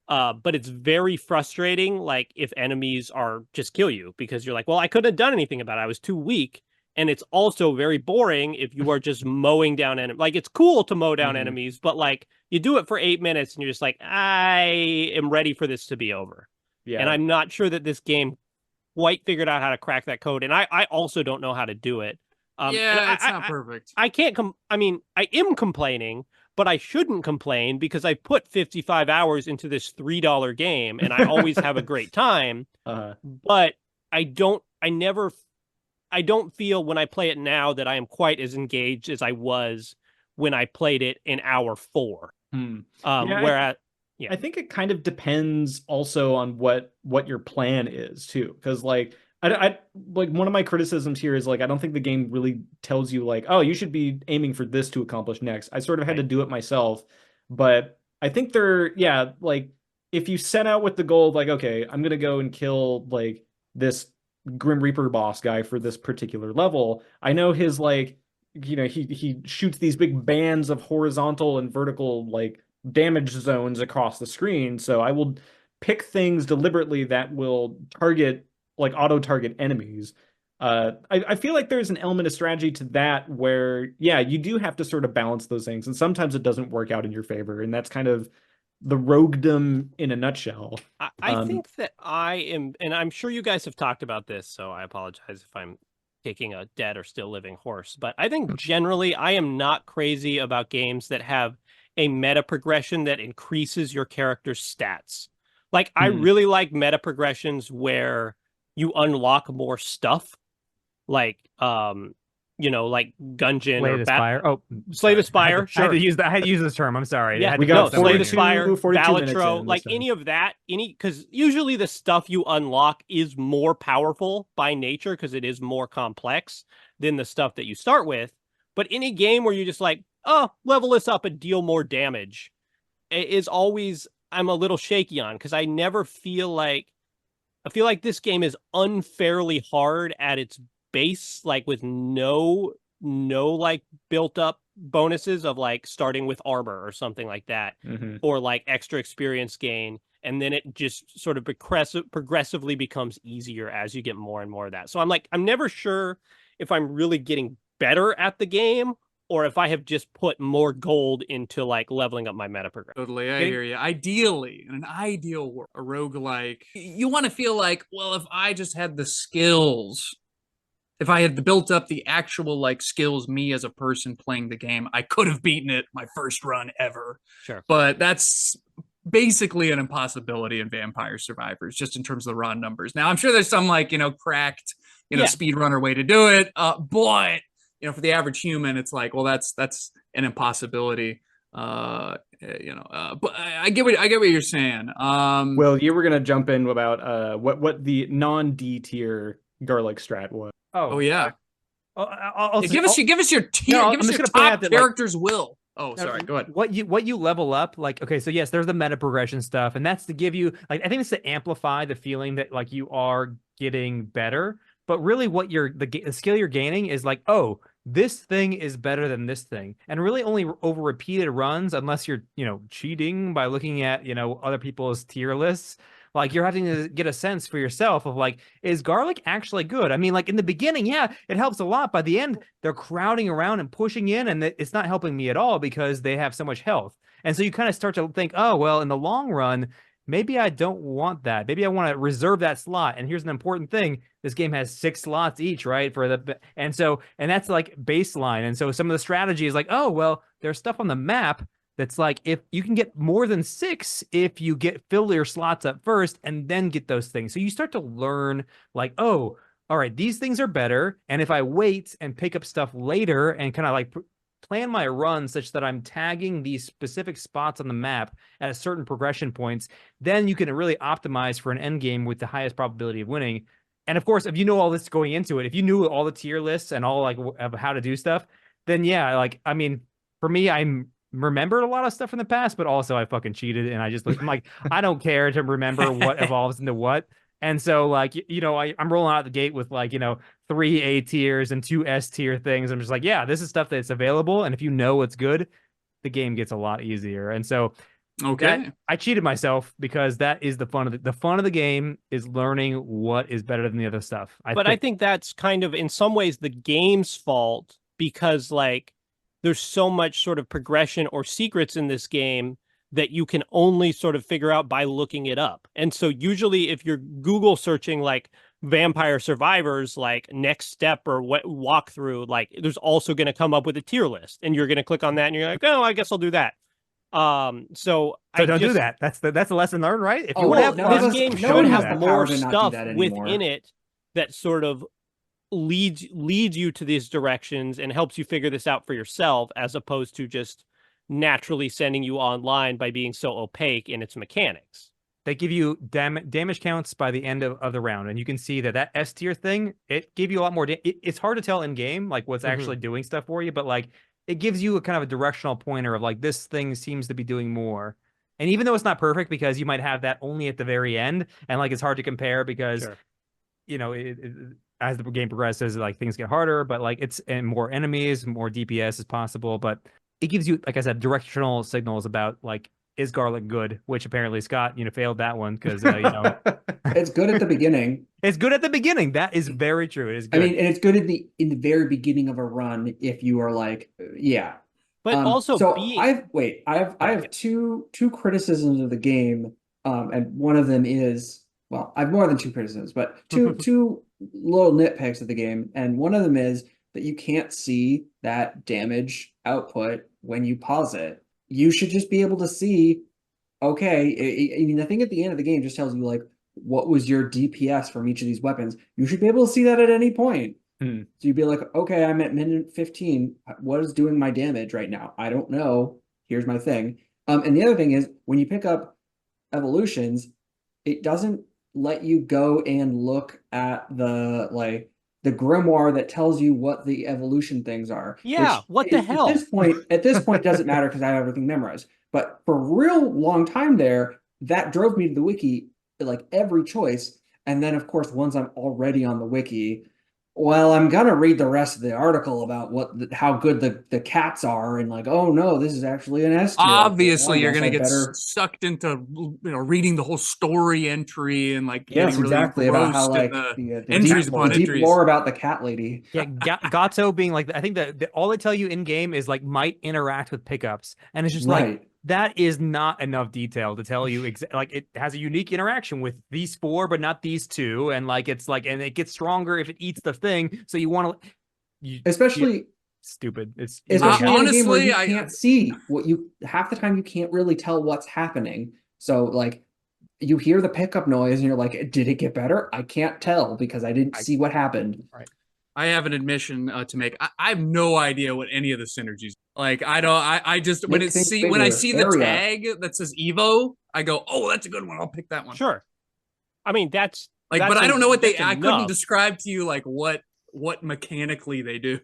but it's very frustrating like if enemies are just kill you because you're like, well, I couldn't have done anything about it, I was too weak. And it's also very boring if you are just mowing down enemies. Like, it's cool to mow down enemies, but like you do it for 8 minutes and you're just like, I am ready for this to be over. Yeah. And I'm not sure that this game quite figured out how to crack that code. And I also don't know how to do it. It's not perfect. I can't I mean, I am complaining, but I shouldn't complain because I put 55 hours into this $3 game and I always have a great time. But I I don't feel when I play it now that I am quite as engaged as I was when I played it in hour 4. Whereas I think it kind of depends also on what your plan is too, because like I like one of my criticisms here is like I don't think the game really tells you like, oh, you should be aiming for this to accomplish next. I sort of had to do it myself, but I think like if you set out with the goal of like, okay, I'm gonna go and kill like this Grim Reaper boss guy for this particular level, I know his like, you know, he shoots these big bands of horizontal and vertical like damage zones across the screen, so I will pick things deliberately that will target like auto target enemies. I feel like there's an element of strategy to that where you do have to sort of balance those things, and sometimes it doesn't work out in your favor, and that's kind of the roguedom in a nutshell. I think that I am, and I'm sure you guys have talked about this, so I apologize if I'm taking a dead or still living horse, but I think generally I am not crazy about games that have a meta progression that increases your character's stats. Like I really like meta progressions where you unlock more stuff, like you know, like Gungeon Slay or the Spire. Oh, Slay the Spire. I had to use that. I had to use this term. I'm sorry. Yeah, we got Slay the 42 Spire, 42 minutes Balatro, in like this any of that, because usually the stuff you unlock is more powerful by nature because it is more complex than the stuff that you start with. But any game where you're just like, oh, level this up and deal more damage is always, I'm a little shaky on, because I never feel like, I feel like this game is unfairly hard at its base, like with no like built up bonuses of like starting with armor or something like that, or like extra experience gain, and then it just sort of progressively becomes easier as you get more and more of that. So I'm never sure if I'm really getting better at the game or if I have just put more gold into like leveling up my meta progression. Totally, I hear you. Ideally, in an ideal world, a roguelike, you want to feel like, well, if I just had the skills, if I had built up the actual like skills, me as a person playing the game, I could have beaten it my first run ever. Sure. But that's basically an impossibility in Vampire Survivors, just in terms of the raw numbers. Now, I'm sure there's some like, cracked, speedrunner way to do it. But for the average human, it's like, well, that's an impossibility. But I get what you're saying. Well, you were gonna jump in about what the non-D tier garlic strat was. Oh yeah. Give us your tier. No, give us your top character's will. Oh, sorry. Go ahead. What you level up, like, okay, so yes, there's the meta progression stuff, and that's to give you, like, I think it's to amplify the feeling that like you are getting better. But really, what the skill you're gaining is like, oh, this thing is better than this thing, and really only over repeated runs, unless you're cheating by looking at other people's tier lists. Like, you're having to get a sense for yourself of like, is garlic actually good? I mean, like in the beginning, yeah, it helps a lot. By the end, they're crowding around and pushing in, and it's not helping me at all because they have so much health. And so you kind of start to think, oh, well, in the long run, maybe I don't want that. Maybe I want to reserve that slot. And here's an important thing. This game has 6 slots each, right? And that's like baseline. And so some of the strategy is like, oh, well, there's stuff on the map that's like, if you can get more than 6 if you fill your slots up first and then get those things. So you start to learn like, oh, all right, these things are better. And if I wait and pick up stuff later and kind of like plan my run such that I'm tagging these specific spots on the map at a certain progression points, then you can really optimize for an end game with the highest probability of winning. And of course, if you know all this going into it, if you knew all the tier lists and all like of how to do stuff, then yeah, like, I mean, for me, I'm remembered a lot of stuff from the past, but also I fucking cheated, and I'm like, I don't care to remember what evolves into what. And so like, I'm rolling out the gate with like, 3 A tiers and 2 S tier things. I'm just like, yeah, this is stuff that's available. And if you know what's good, the game gets a lot easier. And so I cheated myself because that is the fun of the game is learning what is better than the other stuff. I think that's kind of in some ways the game's fault, because like there's so much sort of progression or secrets in this game that you can only sort of figure out by looking it up. And so usually if you're Google searching like Vampire Survivors, like next step or what walkthrough, like there's also going to come up with a tier list, and you're going to click on that and you're like, oh, I guess I'll do that. So don't do that. That's the lesson learned, right? If you want to have this game should have more stuff within it that sort of leads you to these directions and helps you figure this out for yourself, as opposed to just naturally sending you online by being so opaque in its mechanics. They give you damage counts by the end of the round, and you can see that S tier thing, it gave you a lot more. It's hard to tell in game like what's actually doing stuff for you, but like it gives you a kind of a directional pointer of like this thing seems to be doing more. And even though it's not perfect, because you might have that only at the very end, and like it's hard to compare because you know as the game progresses, like things get harder, but like it's and more enemies, more DPS is possible, but it gives you, like I said, directional signals about like, is garlic good? Which apparently Scott, failed that one because it's good at the beginning. It's good at the beginning. That is very true. It is good. I mean, and it's good in the very beginning of a run if you are like, yeah. But also, so I have two criticisms of the game, and one of them is, well, I have more than two criticisms, but two little nitpicks of the game, and one of them is that you can't see that damage output when you pause it. You should just be able to see, okay, I mean, the thing at the end of the game just tells you, like, what was your DPS from each of these weapons. You should be able to see that at any point. So you'd be like, okay, I'm at minute 15. What is doing my damage right now? I don't know. Here's my thing. And the other thing is, when you pick up evolutions, it doesn't let you go and look at the grimoire that tells you what the evolution things are. Yeah, what the hell? At this point, it doesn't matter because I have everything memorized. But for a real long time there, that drove me to the wiki, like every choice. And then, of course, once I'm already on the wiki, well, I'm gonna read the rest of the article about how good the cats are, and like, oh no, this is actually an S tier. Obviously, you're gonna get sucked into reading the whole story entry and like yes, really exactly about how like the entries deep, upon the deep entries. lore about the cat lady. Yeah, Gato being like, I think that all they tell you in game is like might interact with pickups, and it's just like that is not enough detail to tell you like it has a unique interaction with these four, but not these two, and like it's like, and it gets stronger if it eats the thing. So you want to, especially stupid. It's especially in a game where you can't see what you half the time you can't really tell what's happening. So like you hear the pickup noise and you're like, did it get better? I can't tell because I didn't see what happened. Right. I have an admission to make. I have no idea what any of the synergies. Like I don't. I just when I see the tag that says Evo, I go, oh, that's a good one. I'll pick that one. Sure. I mean that's like, but I don't know what they. I couldn't describe to you like what mechanically they do.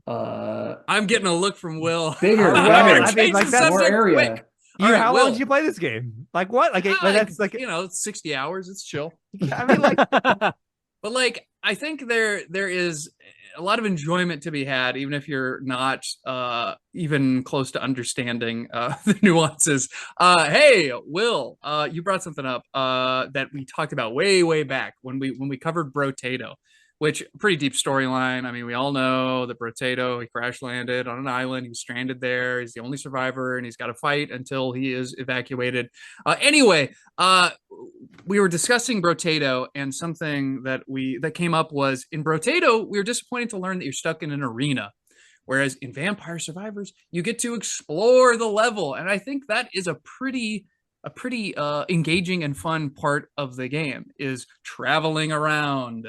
I'm getting a look from Will. Bigger. I mean, like that's more area. How long did you play this game? Like what? Like that's like 60 hours. It's chill. I mean, like, but like I think there is a lot of enjoyment to be had, even if you're not even close to understanding the nuances. Hey, Will, you brought something up that we talked about way back when we covered Brotato, which pretty deep storyline. I mean, we all know that Brotato, he crash landed on an island. He was stranded there. He's the only survivor, and he's got to fight until he is evacuated. Anyway, we were discussing Brotato, and something that came up was in Brotato, we were disappointed to learn that you're stuck in an arena. Whereas in Vampire Survivors, you get to explore the level. And I think that is a pretty engaging and fun part of the game, is traveling around.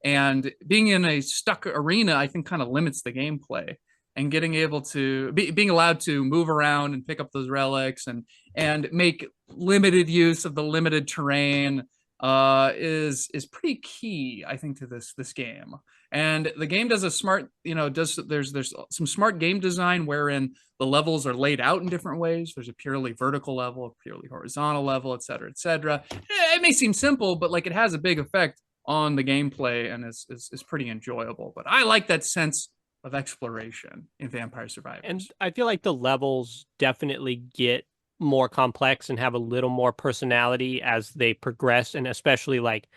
And being in a stuck arena, I think, kind of limits the gameplay. And getting able to being allowed to move around and pick up those relics and make limited use of the limited terrain is pretty key, I think, to this game. And the game does a smart, there's some smart game design wherein the levels are laid out in different ways. There's a purely vertical level, a purely horizontal level, et cetera, et cetera. It may seem simple, but like it has a big effect on the gameplay and is pretty enjoyable. But I like that sense of exploration in Vampire Survivors. And I feel like the levels definitely get more complex and have a little more personality as they progress, and especially like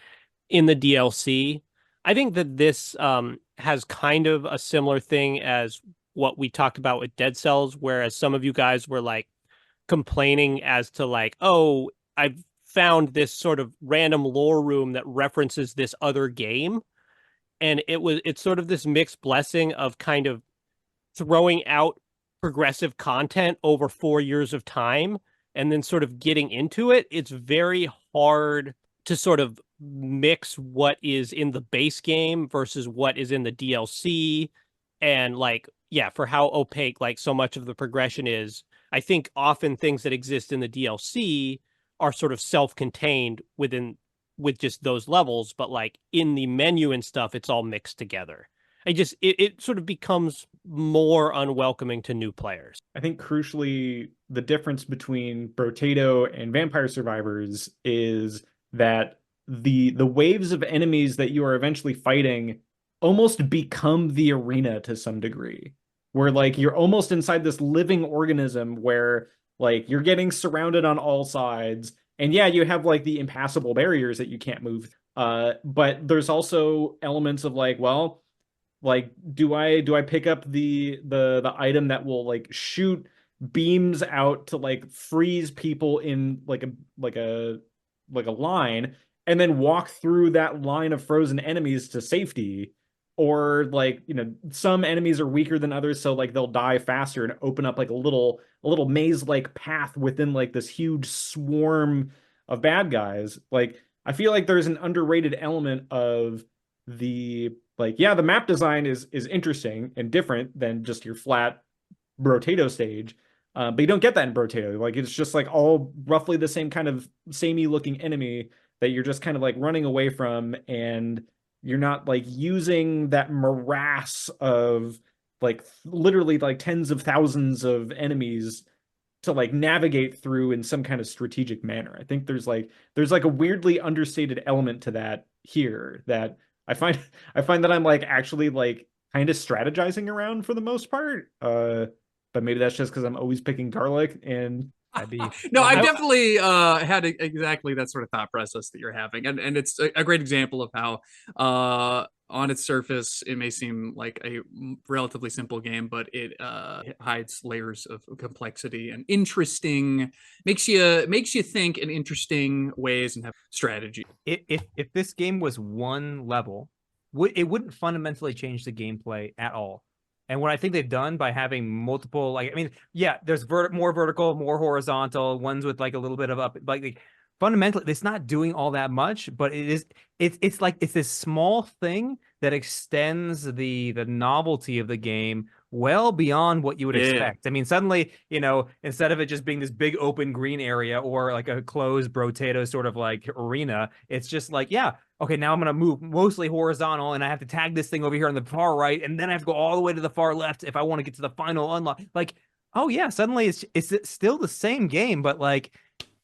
in the DLC. I think that this has kind of a similar thing as what we talked about with Dead Cells, whereas some of you guys were like complaining as to like, oh, I've found this sort of random lore room that references this other game. And it's sort of this mixed blessing of kind of throwing out progressive content over 4 years of time and then sort of getting into it. It's very hard to sort of mix what is in the base game versus what is in the DLC, and like, yeah, for how opaque like so much of the progression is. I think often things that exist in the DLC are sort of self-contained with just those levels, but like in the menu and stuff, it's all mixed together. It sort of becomes more unwelcoming to new players. I think crucially, the difference between Brotato and Vampire Survivors is that the waves of enemies that you are eventually fighting almost become the arena to some degree, where like you're almost inside this living organism where like you're getting surrounded on all sides. And yeah, you have like the impassable barriers that you can't move. But there's also elements of like, well, like do I pick up the item that will like shoot beams out to like freeze people in like a line, and then walk through that line of frozen enemies to safety? Or like, some enemies are weaker than others, so like they'll die faster and open up like a little maze like path within like this huge swarm of bad guys. Like, I feel like there's an underrated element of the, like, yeah, the map design is interesting and different than just your flat Brotato stage. But you don't get that in Brotato. Like, it's just like all roughly the same kind of samey looking enemy that you're just kind of like running away from, and you're not like using that morass of like literally like tens of thousands of enemies to like navigate through in some kind of strategic manner. I think there's like a weirdly understated element to that here that I find that I'm like actually like kind of strategizing around for the most part. But maybe that's just because I'm always picking garlic and no, I've definitely had exactly that sort of thought process that you're having, and it's a great example of how on its surface it may seem like a relatively simple game, but it hides layers of complexity and interesting, makes you think in interesting ways and have strategy. If this game was one level, it wouldn't fundamentally change the gameplay at all. And what I think they've done by having multiple, like, I mean, yeah, there's more vertical, more horizontal, ones with like a little bit of up, like fundamentally, it's not doing all that much, but it's like it's this small thing that extends the novelty of the game well beyond what you would expect. I mean, suddenly, instead of it just being this big open green area or like a closed Brotato sort of like arena, it's just like, yeah, okay, now I'm going to move mostly horizontal, and I have to tag this thing over here on the far right, and then I have to go all the way to the far left if I want to get to the final unlock. Like, oh yeah, suddenly it's still the same game, but like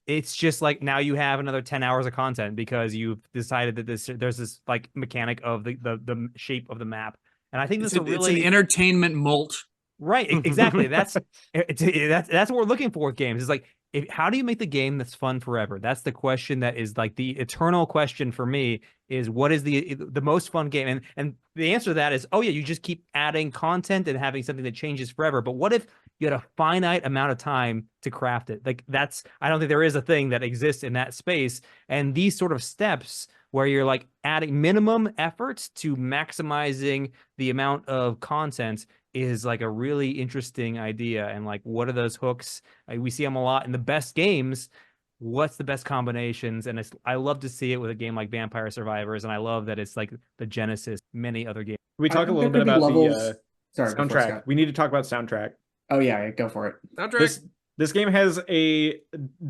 it's just like now you have another 10 hours of content because you've decided that there's this like mechanic of the shape of the map. And I think it's an entertainment molt. Right, exactly. That's what we're looking for with games. It's like, how do you make the game that's fun forever? That's the question that is like the eternal question for me, is what is the most fun game? And the answer to that is, oh yeah, you just keep adding content and having something that changes forever. But what if you had a finite amount of time to craft it? Like, I don't think there is a thing that exists in that space. And these sort of steps where you're like adding minimum efforts to maximizing the amount of content is like a really interesting idea. And like, what are those hooks? We see them a lot in the best games. What's the best combinations? And I love to see it with a game like Vampire Survivors, and I love that it's like the genesis many other games. We talk a little bit about the soundtrack. We need to talk about soundtrack. Oh yeah, go for it. Soundtrack. This game has a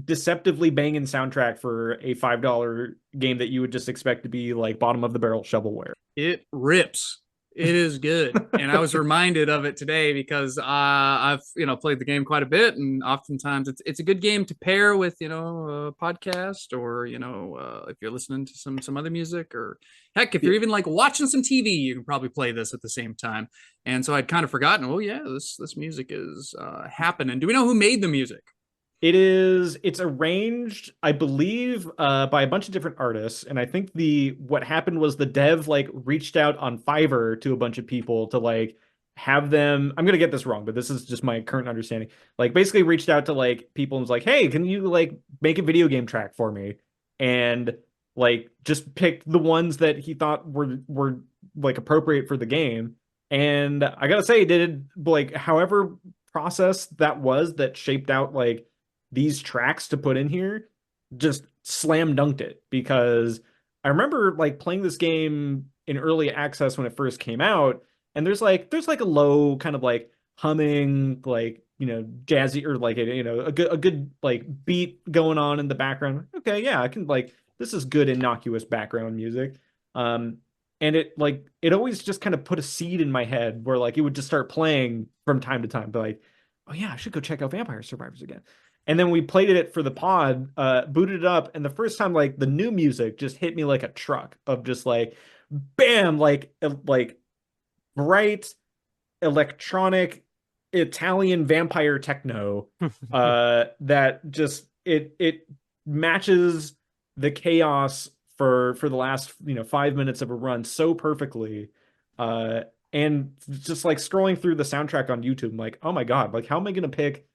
deceptively banging soundtrack for a $5 game that you would just expect to be like bottom of the barrel shovelware. It rips. It is good. And I was reminded of it today because I've played the game quite a bit, and oftentimes it's a good game to pair with a podcast, or if you're listening to some other music, or heck, if you're even like watching some TV, you can probably play this at the same time. And so I'd kind of forgotten, oh yeah, this music is happening. Do we know who made the music? It's arranged, I believe, by a bunch of different artists, and I think what happened was the dev like reached out on Fiverr to a bunch of people to like have them. I'm gonna get this wrong, but this is just my current understanding. Like, basically reached out to like people and was like, "Hey, can you like make a video game track for me?" And like just picked the ones that he thought were like appropriate for the game. And I gotta say, did like however process that shaped out like these tracks to put in here, just slam dunked it, because I remember like playing this game in early access when it first came out, and there's like a low kind of like humming, like, you know, jazzy, or like, you know, a good like beat going on in the background. Okay, yeah, I can like, this is good innocuous background music. And it always just kind of put a seed in my head where like it would just start playing from time to time, but like, oh yeah, I should go check out Vampire Survivors again. And then we played it for the pod, booted it up, and the first time like the new music just hit me like a truck of just like bam, like bright electronic Italian vampire techno that just it matches the chaos for the last, you know, 5 minutes of a run so perfectly. And just like scrolling through the soundtrack on YouTube, I'm like, oh my god, like how am I gonna pick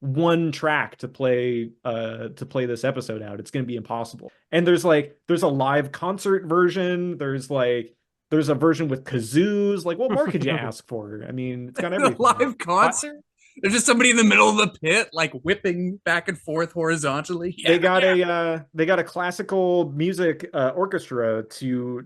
one track to play this episode out? It's gonna be impossible. And there's a live concert version, there's a version with kazoos. Like, what more could you ask for? I mean, it's got everything. A live concert? There's just somebody in the middle of the pit, like whipping back and forth horizontally. Yeah, they got a classical music orchestra to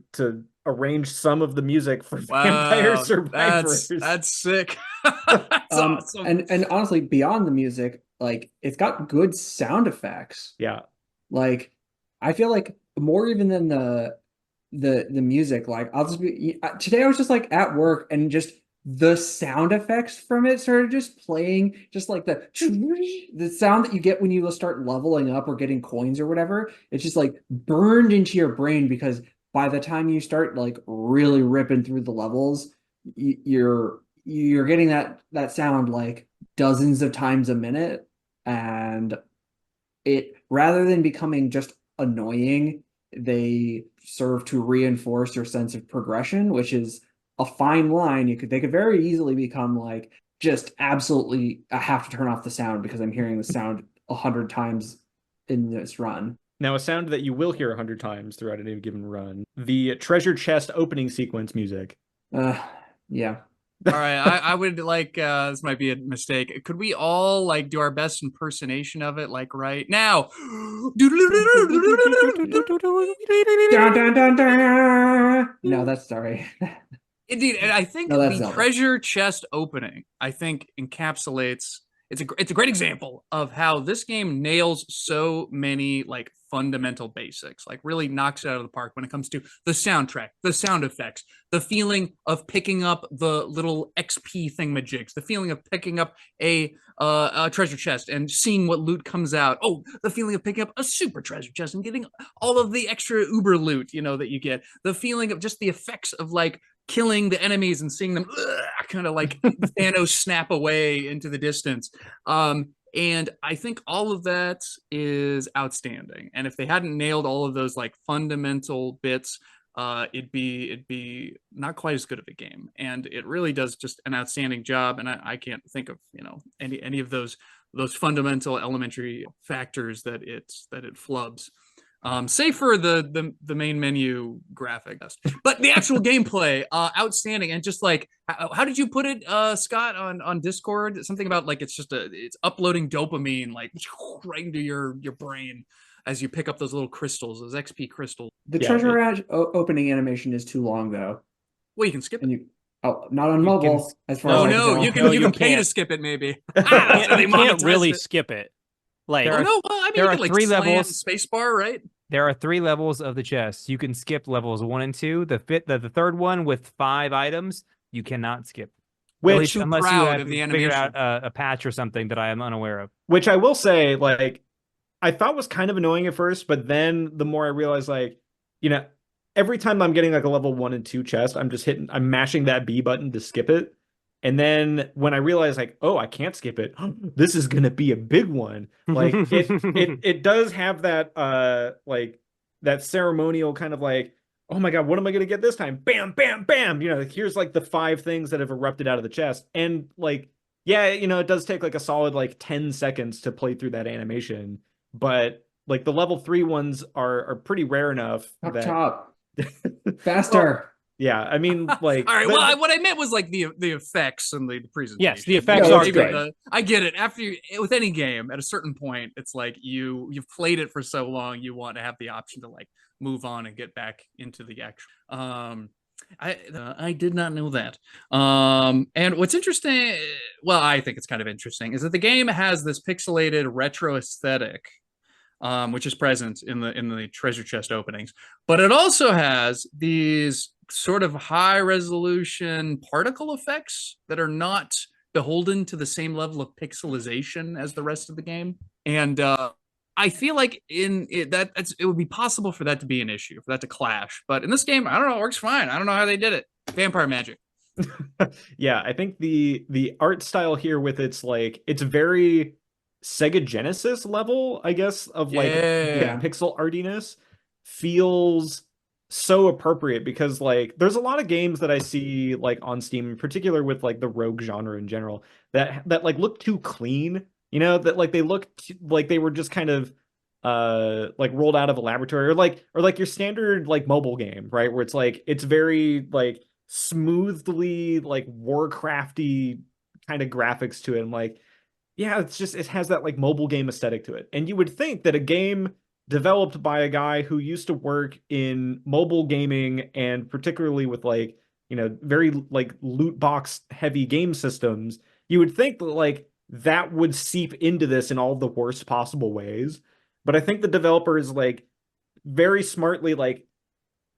arrange some of the music for Vampire Survivors. That's sick. That's awesome. And honestly, beyond the music, like it's got good sound effects. Yeah. Like I feel like more even than the music. Like I'll just be today I was just like at work and just the sound effects from it started just playing, just like the sound that you get when you start leveling up or getting coins or whatever. It's just like burned into your brain, because by the time you start like really ripping through the levels, you're getting that sound like dozens of times a minute, and it, rather than becoming just annoying, they serve to reinforce your sense of progression, which is a fine line. They could very easily become like just absolutely, I have to turn off the sound because I'm hearing the sound 100 times in this run. Now, a sound that you will hear 100 times throughout any given run: the treasure chest opening sequence music. Yeah. All right, I would like, this might be a mistake. Could we all like do our best impersonation of it, like right now? No, that's sorry. Indeed, and I think the treasure chest opening, I think, encapsulates. It's a great example of how this game nails so many like fundamental basics, like really knocks it out of the park when it comes to the soundtrack, the sound effects, the feeling of picking up the little XP thingamajigs, the feeling of picking up a treasure chest and seeing what loot comes out. Oh, the feeling of picking up a super treasure chest and getting all of the extra uber loot, you know, that you get. The feeling of just the effects of like killing the enemies and seeing them kind of like Thanos snap away into the distance. And I think all of that is outstanding. And if they hadn't nailed all of those like fundamental bits, it'd be not quite as good of a game. And it really does just an outstanding job. And I can't think of, you know, any of those fundamental elementary factors that it flubs. Save for the main menu graphic, but the actual gameplay, outstanding. And just like, how did you put it, Scott, on Discord? Something about like it's uploading dopamine like right into your brain as you pick up those little crystals, those XP crystals. The treasure opening animation is too long though. Well, you can skip it. Not on mobile. As far as you can pay to skip it maybe. You can't really skip it. Like, there are like 3 levels. Spacebar, right? There are 3 levels of the chest. You can skip levels 1 and 2. The third one with 5 items, you cannot skip. Which, unless you have figured out a patch or something that I am unaware of. Which I will say, like, I thought was kind of annoying at first, but then the more I realized, like, you know, every time I'm getting like a level 1 and 2 chest, I'm mashing that B button to skip it. And then when I realized, like, oh, I can't skip it, this is gonna be a big one. Like it does have that like that ceremonial kind of like, oh my god, what am I gonna get this time? Bam, bam, bam. You know, here's like the 5 things that have erupted out of the chest. And like, yeah, you know, it does take like a solid like 10 seconds to play through that animation. But like the level 3 ones are pretty rare enough. Top. Faster. Yeah, I mean, like, all right. Well, what I meant was like the effects and the presentation. Yes, the effects are great. I get it. With any game, at a certain point, it's like you've played it for so long, you want to have the option to like move on and get back into the actual. I did not know that. And what's interesting, well, I think it's kind of interesting, is that the game has this pixelated retro aesthetic, which is present in the treasure chest openings, but it also has these sort of high resolution particle effects that are not beholden to the same level of pixelization as the rest of the game. And I feel like it would be possible for that to be an issue, for that to clash. But in this game, I don't know, it works fine. I don't know how they did it. Vampire magic. Yeah, I think the art style here with its like, it's very Sega Genesis level, I guess, of like pixel artiness feels so appropriate, because like there's a lot of games that I see like on Steam, in particular with like the rogue genre in general, that like look too clean, you know, that like they look like they were just kind of like rolled out of a laboratory, or like your standard like mobile game, right, where it's like it's very like smoothly like Warcrafty kind of graphics to it. I'm like, yeah, it's just, it has that like mobile game aesthetic to it. And you would think that a game developed by a guy who used to work in mobile gaming, and particularly with like, you know, very like loot box heavy game systems, you would think that like that would seep into this in all the worst possible ways. But I think the developers like very smartly, like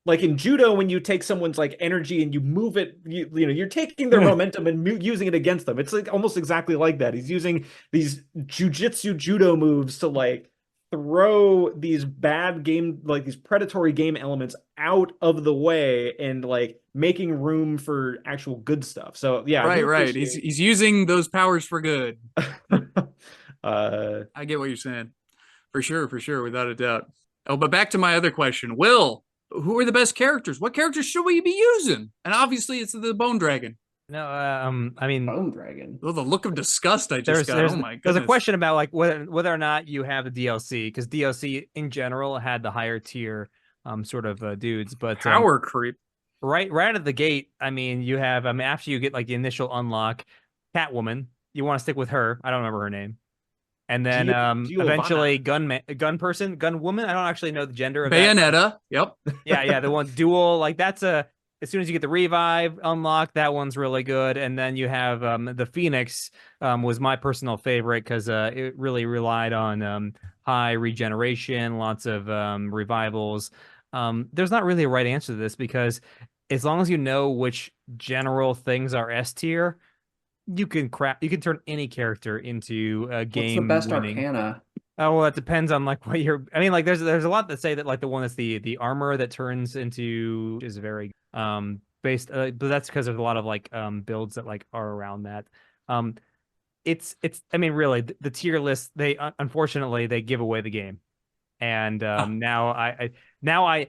in judo, when you take someone's like energy and you move it, you know, you're taking their momentum and using it against them. It's like almost exactly like that. He's using these jujitsu judo moves to like throw these bad game, like these predatory game elements out of the way, and like making room for actual good stuff. So yeah, right. He's using those powers for good. I get what you're saying, for sure, without a doubt. Oh, but back to my other question, Will. Who are the best characters? What characters should we be using? And obviously, it's the Bone Dragon. No, I mean, Bone Dragon. Oh, the look of disgust I just got. Oh my goodness. There's a question about like whether or not you have the DLC, because DLC in general had the higher tier sort of dudes, but power creep. Right out of the gate, I mean, you have after you get like the initial unlock, Catwoman. You want to stick with her. I don't remember her name. And then eventually gun woman. I don't actually know the gender of Bayonetta. That. Yep. Yeah, the one dual, like that's as soon as you get the revive unlock, that one's really good. And then you have the Phoenix was my personal favorite, because it really relied on high regeneration, lots of revivals. There's not really a right answer to this, because as long as you know which general things are S tier, you can turn any character into a game. What's the best winning. Arcana? Oh, well, it depends on like what you're. I mean, like there's a lot that say that like the one that's the armor that turns into is very based, but that's because there's a lot of like builds that like are around that. It's I mean, really the tier list, they unfortunately they give away the game. And now I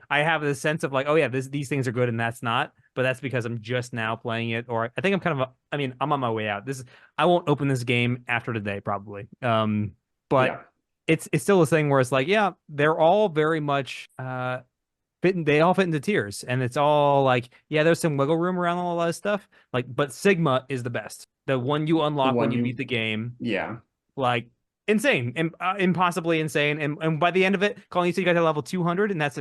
have this sense of like, oh yeah, these things are good and that's not, but that's because I'm just now playing it, or I think I'm kind of I'm on my way out. I won't open this game after today probably. But yeah. It's still a thing where it's like, yeah, they're all very much they all fit into tiers, and it's all like, yeah, there's some wiggle room around all that stuff. Like, but Sigma is the best. The one you unlock when you beat the game. Yeah. Like insane, impossibly insane, and by the end of it, Colin, you said you got to level 200, and that's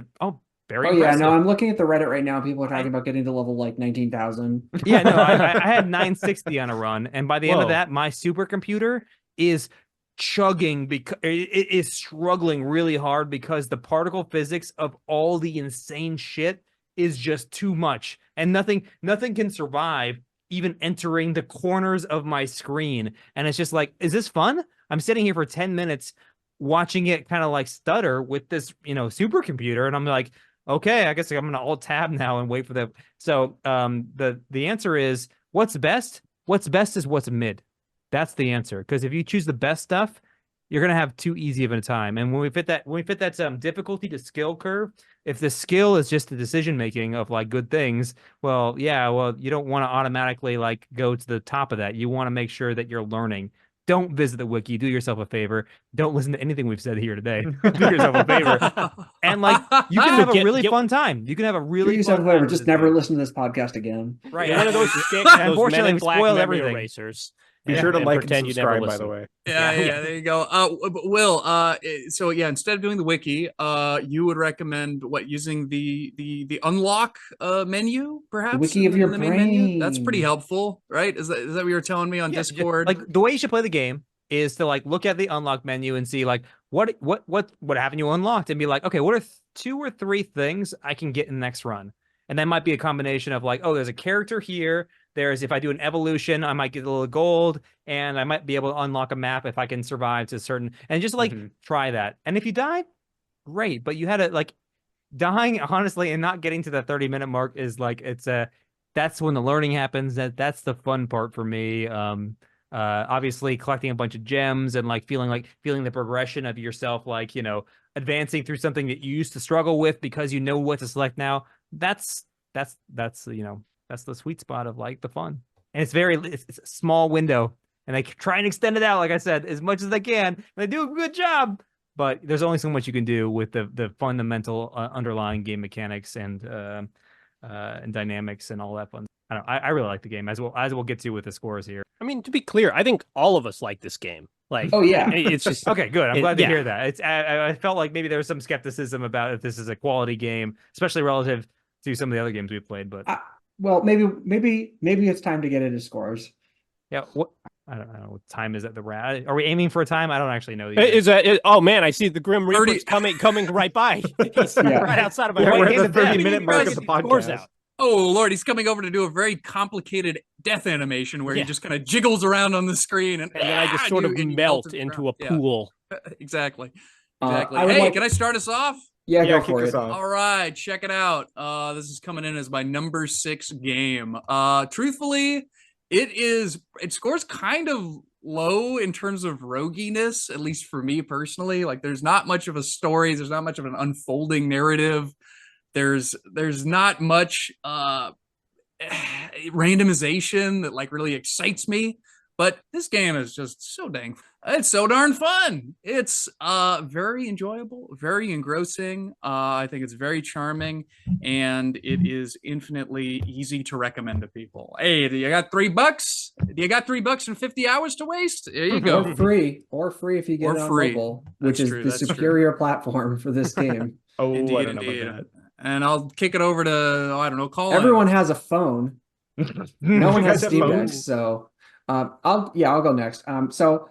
very impressive. Yeah, no, I'm looking at the Reddit right now. People are talking about getting to level like 19,000. Yeah, no, I had 960 on a run, and by the end of that, my supercomputer is chugging because it is struggling really hard, because the particle physics of all the insane shit is just too much, and nothing can survive even entering the corners of my screen. And it's just like, is this fun? I'm sitting here for 10 minutes watching it kind of like stutter with this, supercomputer. And I'm like, okay, I guess I'm going to alt tab now and wait for the. So the answer is, what's best? What's best is what's mid. That's the answer. Because if you choose the best stuff, you're going to have too easy of a time. And when we fit that difficulty to skill curve, if the skill is just the decision making of like good things, you don't want to automatically like go to the top of that. You want to make sure that you're learning. Don't visit the wiki. Do yourself a favor. Don't listen to anything we've said here today. Do yourself a favor. And like, you can have a really fun time. You can have a really fun time. Just never listen to this podcast again. Right. One of those sticks, unfortunately, we spoiled everything. Erasers. Be sure to and like and pretend you never subscribe, by the listen. way. Yeah, there you go. Will, so yeah, instead of doing the wiki, you would recommend what, using the unlock menu, perhaps? The wiki of your the main menu? That's brain. pretty helpful, right? Is that what you were telling me on Discord? Like the way you should play the game is to like look at the unlock menu and see like what haven't you unlocked, and be like, okay, what are 2 or 3 things I can get in the next run? And that might be a combination of like, oh, there's a character here. There's, if I do an evolution, I might get a little gold, and I might be able to unlock a map if I can survive to a certain, and just like try that. And if you die, great. But you had to like, dying honestly and not getting to the 30-minute mark is like, that's when the learning happens. That's the fun part for me. Obviously collecting a bunch of gems and like feeling the progression of yourself, like, you know, advancing through something that you used to struggle with because you know what to select now. That's you know, that's the sweet spot of like the fun. And it's a small window, and they try and extend it out, like I said, as much as they can. And they do a good job, but there's only so much you can do with the fundamental underlying game mechanics and dynamics and all that fun. I really like the game, as we'll get to with the scores here. I mean, to be clear, I think all of us like this game. Like, Oh yeah, it's just okay, good. I'm glad to yeah. hear that. I felt like maybe there was some skepticism about if this is a quality game, especially relative to some of the other games we've played. But well, maybe it's time to get into scores. yeah, I don't know what time is at the rat. Are we aiming for a time? I don't actually know. Oh man, I see the Grim Reaper's coming right by. He's right outside of my We're right at the hand. 30-minute mark of the Scores podcast. out. Oh Lord, he's coming over to do a very complicated death animation where he just kind of jiggles around on the screen, and then I just sort of melt into a pool. Yeah. Exactly. Hey, can I start us off? Yeah, go kick for us it. off. All right, check it out. This is coming in as my number 6 game. Truthfully, it scores kind of low in terms of roguiness, at least for me personally. Like, there's not much of a story, there's not much of an unfolding narrative. There's not much randomization that like really excites me, but this game is just so it's so darn fun. It's very enjoyable, very engrossing. I think it's very charming, and it is infinitely easy to recommend to people. Hey, do you got $3? Do you got $3 and 50 hours to waste? There you go. Or free if you get it on free. mobile, which That's is true, the that's superior platform for this game. Oh, I Indeed, don't know indeed. about And I'll kick it over to, I don't know, Colin. Everyone has a phone. that. No one You has guys have Steam Deck, phones? so I'll go next. So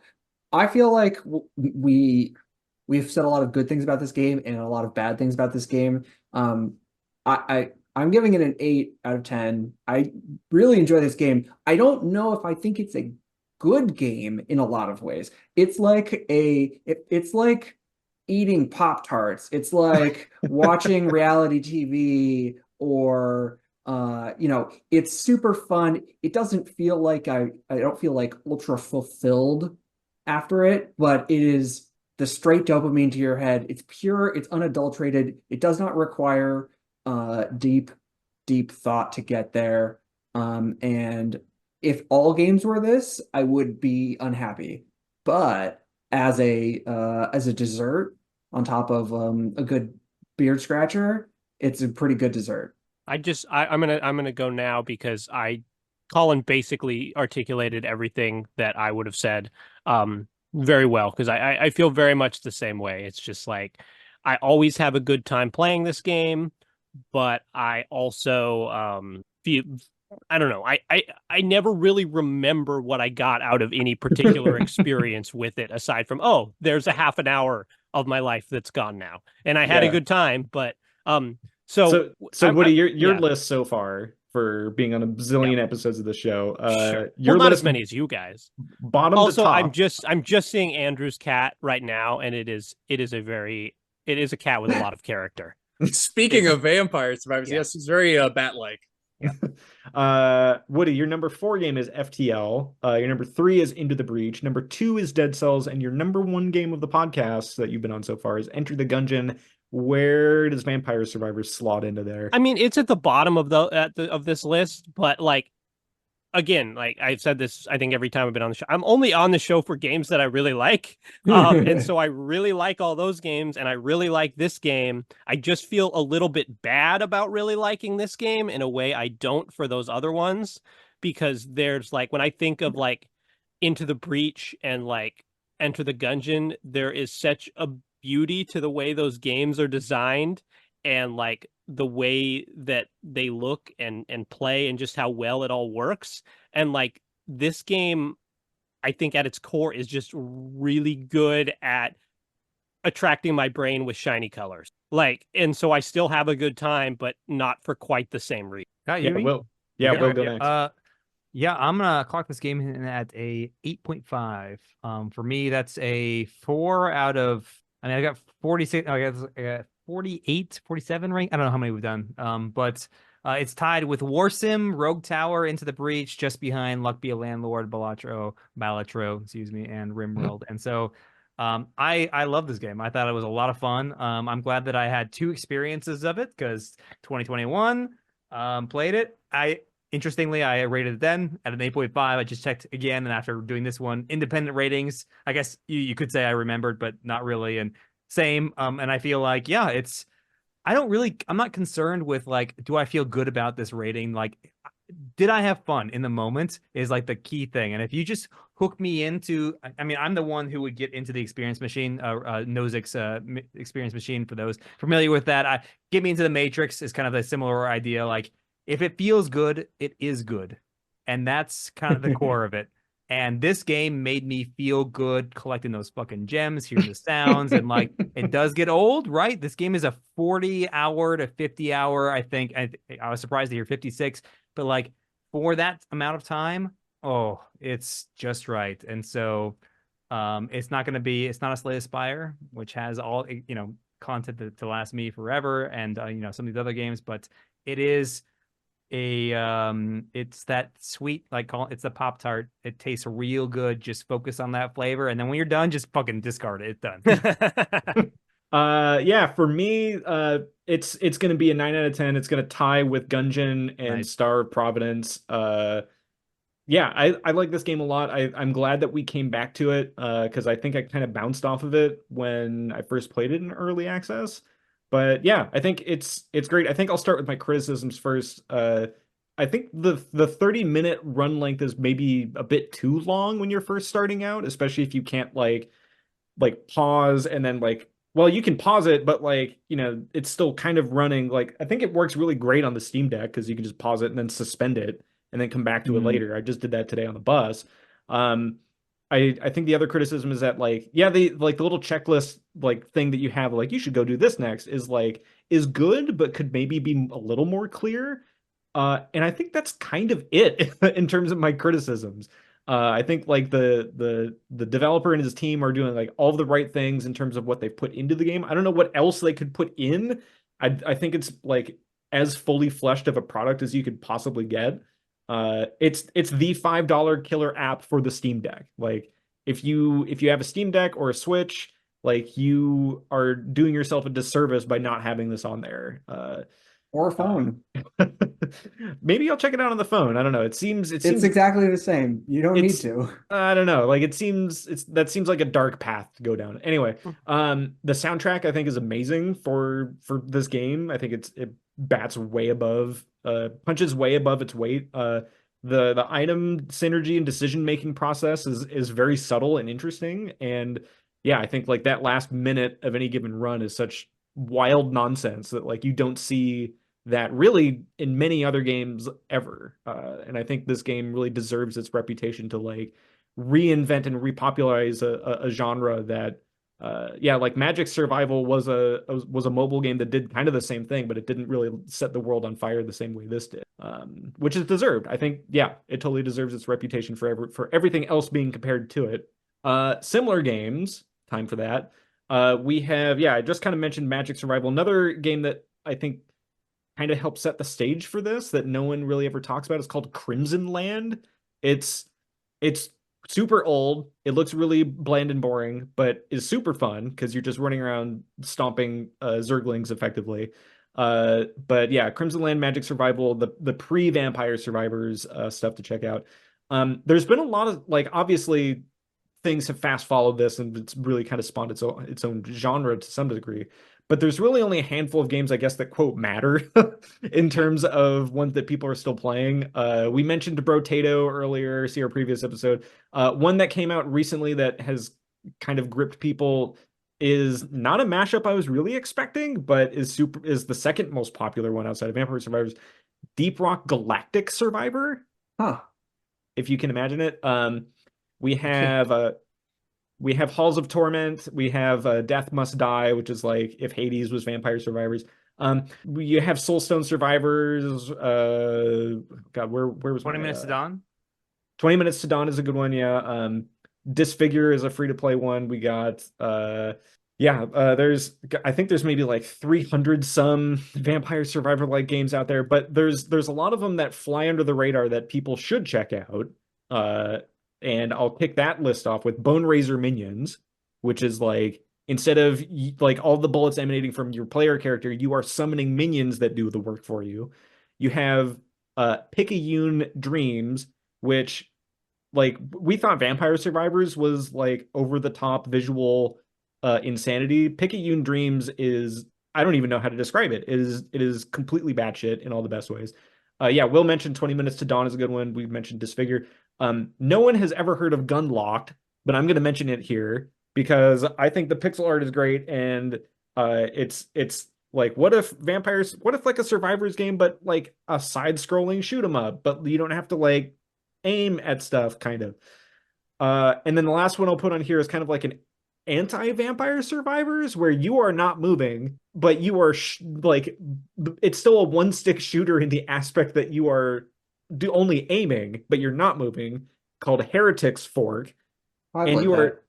I feel like we've said a lot of good things about this game and a lot of bad things about this game. I'm giving it an 8 out of 10. I really enjoy this game. I don't know if I think it's a good game in a lot of ways. It's like it's like eating Pop-Tarts. It's like watching reality TV, or it's super fun. It doesn't feel like I don't feel like ultra fulfilled after it, but it is the straight dopamine to your head. It's pure, it's unadulterated. It does not require deep thought to get there. And if all games were this, I would be unhappy. But as a dessert on top of a good beard scratcher, it's a pretty good dessert. I'm gonna go now because Colin basically articulated everything that I would have said very well, because I feel very much the same way. It's just like I always have a good time playing this game, but I also feel, I don't know, I never really remember what I got out of any particular experience with it, aside from, oh, there's a half an hour of my life that's gone now, and I had a good time. But so Woody, your list so far for being on a bazillion episodes of the show, your not as many as you guys. Bottom also, to top. I'm just seeing Andrew's cat right now, and it is a cat with a lot of character. Speaking of vampire survivors, yes, he's very bat-like. Woody, your number 4 game is FTL. Your number 3 is Into the Breach. Number 2 is Dead Cells, and your number 1 game of the podcast that you've been on so far is Enter the Gungeon. Where does Vampire Survivors slot into there? I mean, it's at the bottom of this list, but like, again, like I've said this, I think every time I've been on the show, I'm only on the show for games that I really like. And so I really like all those games, and I really like this game. I just feel a little bit bad about really liking this game in a way I don't for those other ones, because there's like, when I think of like Into the Breach and like Enter the Gungeon, there is such a beauty to the way those games are designed, and like the way that they look and play, and just how well it all works. And like this game, I think at its core is just really good at attracting my brain with shiny colors. Like, and so I still have a good time, but not for quite the same reason. Yeah, Will. Yeah, Will, go next. Yeah, I'm gonna clock this game in at a 8.5. For me, that's a 4 out of. I mean, I got 46. I got 48, 47 rank. I don't know how many we've done. But it's tied with War Sim, Rogue Tower, Into the Breach, just behind Luck Be a Landlord, Balatro, excuse me, and Rimworld. And so, I love this game. I thought it was a lot of fun. I'm glad that I had 2 experiences of it, because 2021, played it. Interestingly, I rated it then at an 8.5. I just checked again, and after doing this one, independent ratings, I guess you could say I remembered, but not really. And same. And I feel like, yeah, I'm not concerned with like, do I feel good about this rating? Like, did I have fun in the moment is like the key thing. And if you just hook me into, I mean, I'm the one who would get into the experience machine, Nozick's experience machine, for those familiar with that. Get me into the Matrix is kind of a similar idea. Like, if it feels good, it is good. And that's kind of the core of it. And this game made me feel good collecting those fucking gems, hearing the sounds, and like, it does get old, right? This game is a 40-hour to 50-hour, I think. I was surprised to hear 56, but like, for that amount of time, oh, it's just right. And so it's not a Slay the Spire, which has all, content to last me forever, and some of these other games, but it is it's that sweet, like, it's the Pop-Tart. It tastes real good. Just focus on that flavor, and then when you're done, just fucking discard it. It's done. Yeah, for me, it's gonna be a 9 out of 10. It's gonna tie with Gungeon and Nice. Star of Providence. Yeah, I like this game a lot. I'm glad that we came back to it, because I think I kind of bounced off of it when I first played it in early access. But yeah, I think it's great. I think I'll start with my criticisms first. I think the 30-minute run length is maybe a bit too long when you're first starting out, especially if you can't like pause and then like, well, you can pause it, but like, it's still kind of running. Like, I think it works really great on the Steam Deck because you can just pause it and then suspend it and then come back to it later. I just did that today on the bus. I think the other criticism is that like, yeah, the little checklist like thing that you have, like, you should go do this next, is good, but could maybe be a little more clear. And I think that's kind of it in terms of my criticisms. I think like the developer and his team are doing like all of the right things in terms of what they've put into the game. I don't know what else they could put in. I think it's like as fully fleshed of a product as you could possibly get. It's the $5 killer app for the Steam Deck. Like, if you have a Steam Deck or a Switch, like, you are doing yourself a disservice by not having this on there. Or a phone. Maybe I'll check it out on the phone. I don't know. It seems it's exactly the same. You don't need to. I don't know. Like, that seems like a dark path to go down. Anyway, the soundtrack I think is amazing for this game. I think it bats way above, punches way above its weight. The item synergy and decision making process is very subtle and interesting. And yeah, I think like that last minute of any given run is such wild nonsense that like you don't see that really in many other games ever. And I think this game really deserves its reputation to like reinvent and repopularize a genre that, yeah, like Magic Survival was a mobile game that did kind of the same thing, but it didn't really set the world on fire the same way this did, which is deserved. I think, yeah, it totally deserves its reputation for everything else being compared to it. Similar games, time for that. We have, yeah, I just kind of mentioned Magic Survival, another game that I think kind of helped set the stage for this that no one really ever talks about. It's called Crimson Land. It's super old. It looks really bland and boring, but is super fun because you're just running around stomping Zerglings effectively. But yeah, Crimson Land, Magic Survival, the pre-Vampire Survivors stuff to check out. There's been a lot of, like, obviously things have fast followed this and it's really kind of spawned its own genre to some degree. but there's really only a handful of games, I guess, that quote matter in terms of ones that people are still playing. We mentioned Brotato earlier, see our previous episode. One that came out recently that has kind of gripped people is not a mashup I was really expecting, but is the second most popular one outside of Vampire Survivors, Deep Rock Galactic Survivor. Huh. If you can imagine it. We have Halls of Torment. We have Death Must Die, which is like if Hades was Vampire Survivors. We have Soulstone Survivors. God, where was 20 Minutes to Dawn? 20 Minutes to Dawn is a good one, yeah. Disfigure is a free-to-play one. We got I think there's maybe like 300 some Vampire Survivor like games out there, but there's a lot of them that fly under the radar that people should check out. And I'll kick that list off with Bone Razor Minions, which is like, instead of like all the bullets emanating from your player character, you are summoning minions that do the work for you. You have Picayune Dreams, which, like, we thought Vampire Survivors was like over the top visual insanity. Picayune Dreams is, I don't even know how to describe it. It is completely batshit in all the best ways. Will mention 20 Minutes to Dawn is a good one. We've mentioned Disfigure. No one has ever heard of Gunlocked, but I'm going to mention it here because I think the pixel art is great, and it's like, what if like a Survivors game, but like a side-scrolling shoot 'em up, but you don't have to like aim at stuff, kind of. And then the last one I'll put on here is kind of like an anti-Vampire Survivors, where you are not moving, but you are like, it's still a one-stick shooter in the aspect that you are only aiming, but you're not moving, called Heretics Fork. And you are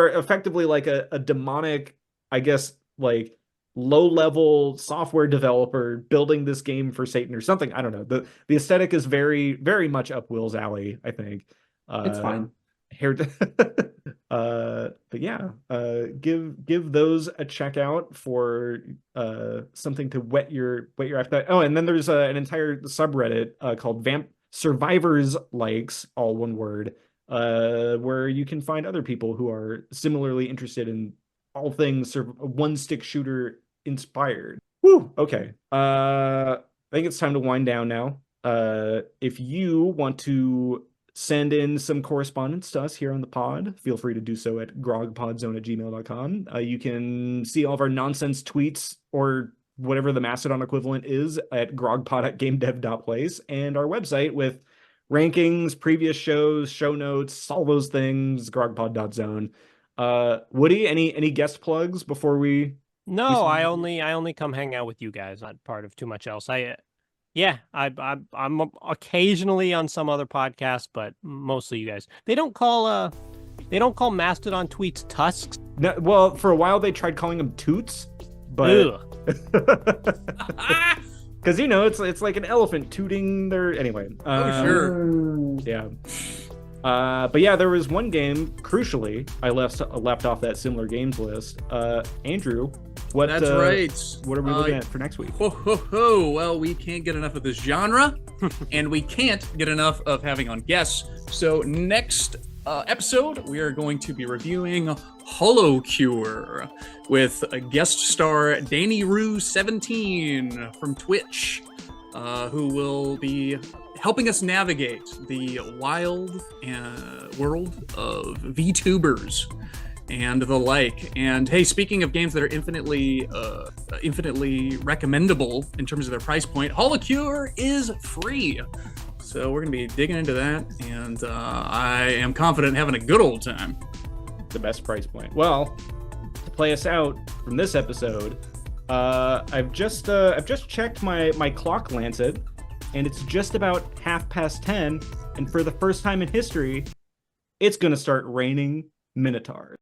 effectively like a demonic, I guess, like low-level software developer building this game for Satan or something. I don't know. The aesthetic is very, very much up Will's alley, I think. It's fine. But yeah, give those a check out for something to whet your appetite. Oh, and then there's an entire subreddit called Survivors Likes, all one word, where you can find other people who are similarly interested in all things one stick shooter inspired. Woo. Okay. I think it's time to wind down now. If you want to send in some correspondence to us here on the pod, feel free to do so at grogpodzone@gmail.com. You can see all of our nonsense tweets or whatever the Mastodon equivalent is at grogpod@gamedev.place, and our website with rankings, previous shows, show notes, all those things, grogpod.zone. Woody, any guest plugs before we? No, I only come hang out with you guys, not part of too much else. I'm occasionally on some other podcast, but mostly you guys. They don't call Mastodon tweets tusks. No, well, for a while they tried calling them toots, but because it's like an elephant tooting their anyway. Sure. Yeah. But yeah, there was one game, crucially, I left off that similar games list. Andrew, that's right. What are we looking at for next week? Well, we can't get enough of this genre, and we can't get enough of having on guests. So next episode, we are going to be reviewing HoloCure with a guest star Danny Rue 17 from Twitch, who will be helping us navigate the wild world of VTubers and the like. And hey, speaking of games that are infinitely recommendable in terms of their price point, HoloCure is free. So we're going to be digging into that, and I am confident having a good old time. The best price point. Well, to play us out from this episode, I've just checked my clock lancet, and it's just about 10:30, and for the first time in history, it's going to start raining Minotaurs.